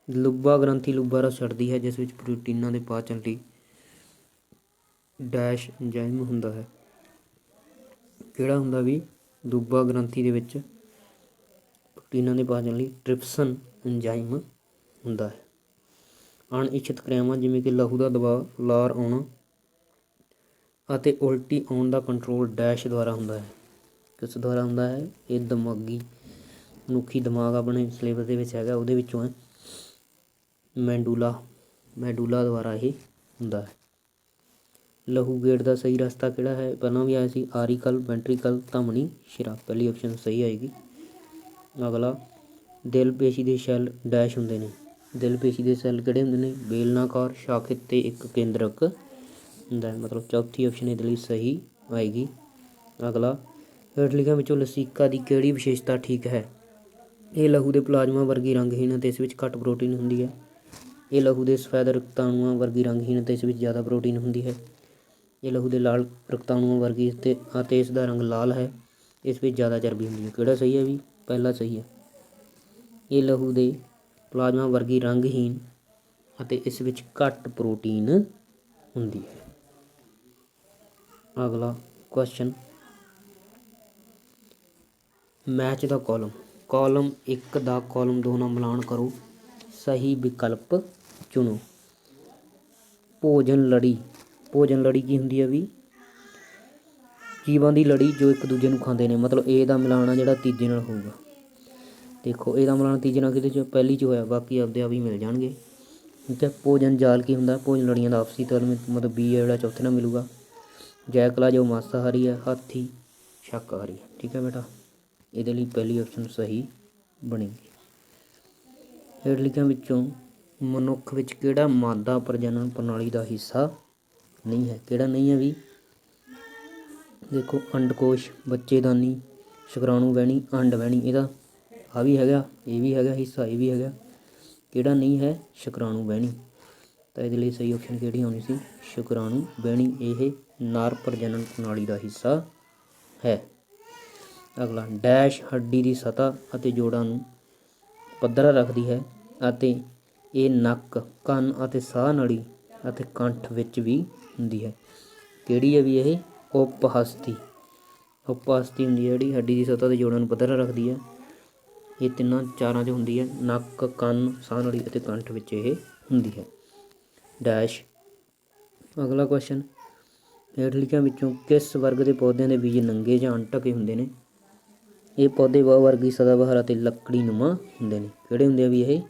ਲੁਬਾ ਗ੍ਰੰਥੀ ਲੁਬਾ ਰਸ ਛੱਡਦੀ ਹੈ ਜਿਸ ਵਿੱਚ ਪ੍ਰੋਟੀਨਾਂ ਦੇ ਪਾਚਨ ਲਈ ਡੈਸ਼ ਐਂਜ਼ਾਈਮ ਹੁੰਦਾ ਹੈ। ਕਿਹੜਾ ਹੁੰਦਾ ਵੀ? ਲੁਬਾ ਗ੍ਰੰਥੀ ਦੇ ਵਿੱਚ ਪ੍ਰੋਟੀਨਾਂ ਦੇ ਪਾਚਨ ਲਈ ਟ੍ਰਿਪਸਨ ਐਂਜ਼ਾਈਮ ਹੁੰਦਾ ਹੈ। ਅਣਇੱਛਤ ਕਿਰਿਆਵਾਂ ਜਿਵੇਂ ਕਿ ਲਹੂ ਦਾ ਦਬਾਅ, ਲਾਰ ਆਉਣਾ ਅਤੇ ਉਲਟੀ ਆਉਣ ਦਾ ਕੰਟਰੋਲ ਡੈਸ਼ ਦੁਆਰਾ ਹੁੰਦਾ ਹੈ। ਕਿਸ ਦੁਆਰਾ ਹੁੰਦਾ ਹੈ? ਇਹ ਦਿਮਾਗੀ ਮਨੁੱਖੀ ਦਿਮਾਗ ਆਪਣੇ ਸਿਲੇਬਸ ਦੇ ਵਿੱਚ ਹੈਗਾ, ਉਹਦੇ ਵਿੱਚੋਂ ਹੈ। ਮੈਡੂਲਾ ਦੁਆਰਾ ਇਹ ਹੁੰਦਾ ਹੈ। ਲਹੂ ਗੇਟ ਦਾ ਸਹੀ ਰਸਤਾ ਕਿਹੜਾ ਹੈ? ਪਹਿਲਾਂ ਵੀ ਆਇਆ ਸੀ, ਆਰੀਕਲ, ਵੈਂਟਰੀਕਲ, ਧਮਨੀ, ਸ਼ਿਰਾ। ਪਹਿਲੀ ਆਪਸ਼ਨ ਸਹੀ ਆਏਗੀ। ਅਗਲਾ, ਦਿਲ ਪੇਸ਼ੀ ਦੇ ਸੈੱਲ ਡੈਸ਼ ਹੁੰਦੇ ਨੇ। ਦਿਲ ਪੇਸ਼ੀ ਦੇ ਸੈੱਲ ਕਿਹੜੇ ਹੁੰਦੇ ਨੇ? ਬੇਲਨਾਕਾਰ, ਸ਼ਾਖਿਤ ਅਤੇ ਇੱਕ ਕੇਂਦਰਕ ਹੁੰਦਾ ਹੈ, ਮਤਲਬ ਚੌਥੀ ਆਪਸ਼ਨ ਇਹਦੇ ਲਈ ਸਹੀ ਆਏਗੀ। ਅਗਲਾ, ਹੇਠ ਲਿਖਿਆਂ ਵਿੱਚੋਂ ਲਸੀਕਾ ਦੀ ਕਿਹੜੀ ਵਿਸ਼ੇਸ਼ਤਾ ਠੀਕ ਹੈ? ਇਹ ਲਹੂ ਦੇ ਪਲਾਜ਼ਮਾ ਵਰਗੀ ਰੰਗਹੀਨ ਅਤੇ ਇਸ ਵਿੱਚ ਘੱਟ ਪ੍ਰੋਟੀਨ ਹੁੰਦੀ ਹੈ। ਇਹ ਲਹੂ ਦੇ ਸਫੈਦ ਰਕਤਾਣੂਆਂ ਵਰਗੀ ਰੰਗਹੀਨ ਅਤੇ ਇਸ ਵਿੱਚ ਜ਼ਿਆਦਾ ਪ੍ਰੋਟੀਨ ਹੁੰਦੀ ਹੈ। ਇਹ ਲਹੂ ਦੇ ਲਾਲ ਰਕਤਾਣੂਆਂ ਵਰਗੀ ਅਤੇ ਇਸ ਦਾ ਰੰਗ ਲਾਲ ਹੈ। ਇਸ ਵਿੱਚ ਜ਼ਿਆਦਾ ਚਰਬੀ ਹੁੰਦੀ ਹੈ। ਕਿਹੜਾ ਸਹੀ ਹੈ ਵੀ? ਪਹਿਲਾ ਸਹੀ ਹੈ। ਇਹ ਲਹੂ ਦੇ ਪਲਾਜ਼ਮਾ ਵਰਗੀ ਰੰਗਹੀਨ ਅਤੇ ਇਸ ਵਿੱਚ ਘੱਟ ਪ੍ਰੋਟੀਨ ਹੁੰਦੀ ਹੈ। ਅਗਲਾ ਕੁਐਸਚਨ, ਮੈਚ ਦਾ ਕਾਲਮ 1 ਦਾ ਕਾਲਮ 2 ਨਾਲ ਮਿਲਾਨ ਕਰੋ, ਸਹੀ ਵਿਕਲਪ ਚੁਣੋ। ਭੋਜਨ ਲੜੀ ਕੀ ਹੁੰਦੀ ਹੈ ਵੀ? ਜੀਵਾਂ ਦੀ ਲੜੀ ਜੋ ਇੱਕ ਦੂਜੇ ਨੂੰ ਖਾਂਦੇ ਨੇ। ਮਤਲਬ ਇਹ ਦਾ ਮਿਲਾਣਾ ਜਿਹੜਾ ਤੀਜੇ ਨਾਲ ਹੋਊਗਾ। ਦੇਖੋ ਇਹਦਾ ਮਿਲਾਣਾ ਤੀਜੇ ਨਾਲ ਕਿਹਦੇ 'ਚ? ਪਹਿਲੀ 'ਚ ਹੋਇਆ, ਬਾਕੀ ਆਪਦੇ ਆਪ ਹੀ ਮਿਲ ਜਾਣਗੇ। ਠੀਕ ਹੈ। ਭੋਜਨ ਜਾਲ ਕੀ ਹੁੰਦਾ? ਭੋਜਨ ਲੜੀਆਂ ਦਾ ਆਪਸੀ ਤਾਲਮੇਲ, ਮਤਲਬ ਬੀ ਹੈ ਜਿਹੜਾ ਚੌਥੇ ਨਾਲ ਮਿਲੂਗਾ। ਜੈਕਲਾ ਜੋ ਮਾਸਾਹਾਰੀ ਹੈ, ਹਾਥੀ ਸ਼ਾਕਾਹਾਰੀ ਹੈ। ਠੀਕ ਹੈ ਬੇਟਾ, ਇਹਦੇ ਲਈ ਪਹਿਲੀ ਆਪਸ਼ਨ ਸਹੀ ਬਣੇਗੀ। ਹੇਠ ਲਿਖਿਆਂ ਵਿੱਚੋਂ ਮਨੁੱਖ ਵਿੱਚ ਕਿਹੜਾ ਮਾਦਾ ਪ੍ਰਜਨਨ ਪ੍ਰਣਾਲੀ ਦਾ ਹਿੱਸਾ ਨਹੀਂ ਹੈ? ਕਿਹੜਾ ਨਹੀਂ ਹੈ ਵੀ? ਦੇਖੋ ਅੰਡਕੋਸ਼, ਬੱਚੇਦਾਨੀ, ਸ਼ੁਕਰਾਣੂ ਵਹਿਣੀ, ਅੰਡ ਵਹਿਣੀ। ਇਹਦਾ ਆ ਵੀ ਹੈਗਾ, ਇਹ ਵੀ ਹੈਗਾ ਹਿੱਸਾ, ਇਹ ਵੀ ਹੈਗਾ। ਕਿਹੜਾ ਨਹੀਂ ਹੈ? ਸ਼ੁਕਰਾਣੂ ਵਹਿਣੀ। ਤਾਂ ਇਹਦੇ ਲਈ ਸਹੀ ਆਪਸ਼ਨ ਕਿਹੜੀ ਹੋਣੀ ਸੀ? ਸ਼ੁਕਰਾਣੂ ਵਹਿਣੀ। ਇਹ ਨਰ ਪ੍ਰਜਨਨ ਪ੍ਰਣਾਲੀ ਦਾ ਹਿੱਸਾ ਹੈ। ਅਗਲਾ, ਡੈਸ਼ ਹੱਡੀ ਦੀ ਸਤ੍ਹਾ ਅਤੇ ਜੋੜਾਂ ਨੂੰ ਪੱਧਰਾ ਰੱਖਦੀ ਹੈ ਅਤੇ ਇਹ ਨੱਕ, ਕੰਨ ਅਤੇ ਸਾਹ ਨਲੀ ਅਤੇ ਕੰਠ ਵਿੱਚ ਵੀ ਹੁੰਦੀ ਹੈ। ਕਿਹੜੀ ਹੈ ਵੀ ਇਹ? ਉਪਹਸਥੀ ਹੁੰਦੀ ਹੈ ਜਿਹੜੀ ਹੱਡੀ ਦੀ ਸਤ੍ਹਾ ਅਤੇ ਜੋੜਾਂ ਨੂੰ ਪੱਧਰਾ ਰੱਖਦੀ ਹੈ। ਇਹ ਤਿੰਨਾਂ ਚਾਰਾਂ 'ਚ ਹੁੰਦੀ ਹੈ। ਨੱਕ, ਕੰਨ, ਸਾਹ ਨਲੀ ਅਤੇ ਕੰਠ ਵਿੱਚ ਇਹ ਹੁੰਦੀ ਹੈ। ਡੈਸ਼। ਅਗਲਾ ਕੁਐਸਚਨ, ਹੇਠ ਲਿਖਿਆਂ ਵਿੱਚੋਂ ਕਿਸ ਵਰਗ ਦੇ ਪੌਦਿਆਂ ਦੇ ਬੀਜ ਨੰਗੇ ਜਾਂ ਅਣਢਕੇ ਹੁੰਦੇ ਨੇ? ਇਹ ਪੌਦੇ ਬਹੁਵਰਗੀ, ਸਦਾਬਹਾਰ ਅਤੇ ਲੱਕੜੀਨੁਮਾ ਹੁੰਦੇ ਨੇ। ਕਿਹੜੇ ਹੁੰਦੇ ਆ ਵੀ ਇਹ?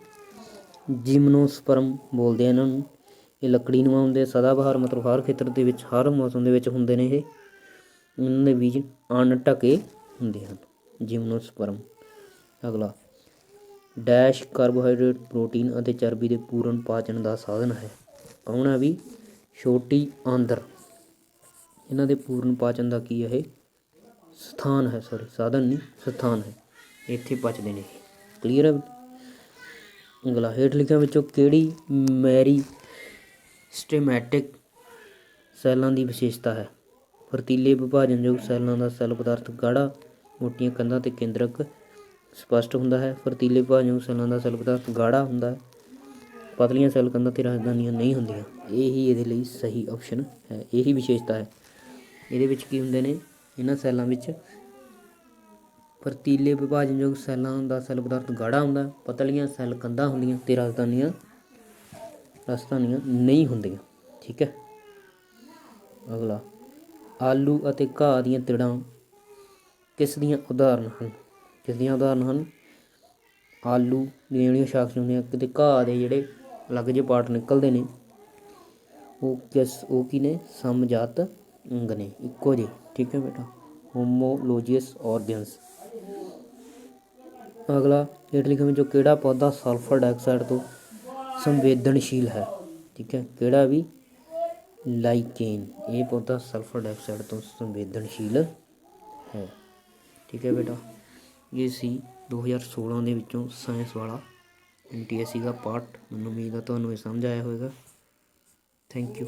ਜਿਮਨੋਸਪਰਮ ਬੋਲਦੇ ਆ ਇਹਨਾਂ ਨੂੰ। ਇਹ ਲੱਕੜੀਨੁਮਾ ਹੁੰਦੇ ਆ। ਸਦਾਬਹਾਰ ਮਤਲਬ ਹਰ ਖੇਤਰ ਦੇ ਵਿੱਚ, ਹਰ ਮੌਸਮ ਦੇ ਵਿੱਚ ਹੁੰਦੇ ਨੇ ਇਹ। ਇਹਨਾਂ ਦੇ ਬੀਜ ਅਣਢਕੇ ਹੁੰਦੇ ਹਨ, ਜਿਮਨੋਸਪਰਮ। ਅਗਲਾ, ਡੈਸ਼ ਕਾਰਬੋਹਾਈਡਰੇਟ, ਪ੍ਰੋਟੀਨ ਅਤੇ ਚਰਬੀ ਦੇ ਪੂਰਨ ਪਾਚਨ ਦਾ ਸਾਧਨ ਹੈ। ਕੌਣ ਹੈ ਵੀ? ਛੋਟੀ ਆਂਦਰ। ਇਹਨਾਂ ਦੇ ਪੂਰਨ ਪਾਚਨ ਦਾ ਕੀ ਹੈ? ਸਥਾਨ ਹੈ, ਸਾਧਨ ਨਹੀਂ, ਸਥਾਨ ਹੈ। ਇੱਥੇ ਪਚਦੇ ਨੇ। ਕਲੀਅਰ ਹੈ? ਅਗਲਾ, ਹੇਠ ਲਿਖਿਆਂ ਵਿੱਚੋਂ ਕਿਹੜੀ ਮੈਰੀਸਟੇਮੈਟਿਕ ਸੈੱਲਾਂ ਦੀ ਵਿਸ਼ੇਸ਼ਤਾ ਹੈ? ਫੁਰਤੀਲੇ ਵਿਭਾਜਨਯੋਗ ਸੈੱਲਾਂ ਦਾ ਸੈੱਲ ਪਦਾਰਥ ਗਾੜਾ, ਮੋਟੀਆਂ ਕੰਧਾਂ ਅਤੇ ਕੇਂਦਰਕ ਸਪਸ਼ਟ ਹੁੰਦਾ ਹੈ। ਫੁਰਤੀਲੇ ਵਿਭਾਜਨਯੋਗ ਸੈੱਲਾਂ ਦਾ ਸੈੱਲ ਪਦਾਰਥ ਗਾੜਾ ਹੁੰਦਾ ਹੈ। ਪਤਲੀਆਂ ਸੈੱਲ ਕੰਧਾਂ ਅਤੇ ਰਾਜਧਾਨੀਆਂ ਨਹੀਂ ਹੁੰਦੀਆਂ। ਇਹੀ ਇਹਦੇ ਲਈ ਸਹੀ ਆਪਸ਼ਨ ਹੈ। ਇਹੀ ਵਿਸ਼ੇਸ਼ਤਾ ਹੈ। ਇਹਦੇ ਵਿੱਚ ਕੀ ਹੁੰਦੇ ਨੇ? ਇਹਨਾਂ ਸੈੱਲਾਂ ਵਿੱਚ ਫੁਰਤੀਲੇ ਵਿਭਾਜਨਯੋਗ ਸੈੱਲਾਂ ਦਾ ਸੈੱਲ ਪਦਾਰਥ ਗਾੜਾ ਹੁੰਦਾ, ਪਤਲੀਆਂ ਸੈੱਲ ਕੰਧਾਂ ਹੁੰਦੀਆਂ ਅਤੇ ਰਾਜਧਾਨੀਆਂ ਨਹੀਂ ਹੁੰਦੀਆਂ। ਠੀਕ ਹੈ। ਅਗਲਾ, ਆਲੂ ਅਤੇ ਘਾਹ ਦੀਆਂ ਤਿੜਾਂ ਕਿਸ ਦੀਆਂ ਉਦਾਹਰਨ ਹਨ? ਆਲੂ ਦੀਆਂ ਜਿਹੜੀਆਂ ਸ਼ਾਖਾਂ ਹੁੰਦੀਆਂ ਕਿਤੇ ਘਾਹ ਦੇ ਜਿਹੜੇ ਅਲੱਗ ਜਿਹੇ ਪਾਰਟ ਨਿਕਲਦੇ ਨੇ, ਉਹ ਕੀ ਨੇ? ਸਮਜਾਤ ਅੰਗ ਨੇ, ਇੱਕੋ ਜਿਹੇ। ਠੀਕ ਹੈ ਬੇਟਾ, ਹੋਮੋਲੋਜੀਅਸ ਔਰਗਨਸ। ਅਗਲਾ, ਹੇਠ ਲਿਖਿਆਂ ਵਿੱਚੋਂ ਕਿਹੜਾ ਪੌਦਾ ਸਲਫਰ ਡਾਈਆਕਸਾਈਡ ਤੋਂ ਸੰਵੇਦਨਸ਼ੀਲ ਹੈ? ਠੀਕ ਹੈ, ਕਿਹੜਾ ਵੀ? ਲਾਈਕੇਨ। ਇਹ ਪੌਦਾ ਸਲਫਰ ਡਾਈਆਕਸਾਈਡ ਤੋਂ ਸੰਵੇਦਨਸ਼ੀਲ ਹੈ। ਠੀਕ ਹੈ ਬੇਟਾ, ਇਹ ਸੀ 2016 ਦੇ ਵਿੱਚੋਂ ਸਾਇੰਸ ਵਾਲਾ NTSC ਦਾ ਪਾਰਟ। ਮੈਨੂੰ ਉਮੀਦ ਹੈ ਤੁਹਾਨੂੰ ਇਹ ਸਮਝ ਆਇਆ ਹੋਵੇਗਾ। Thank you.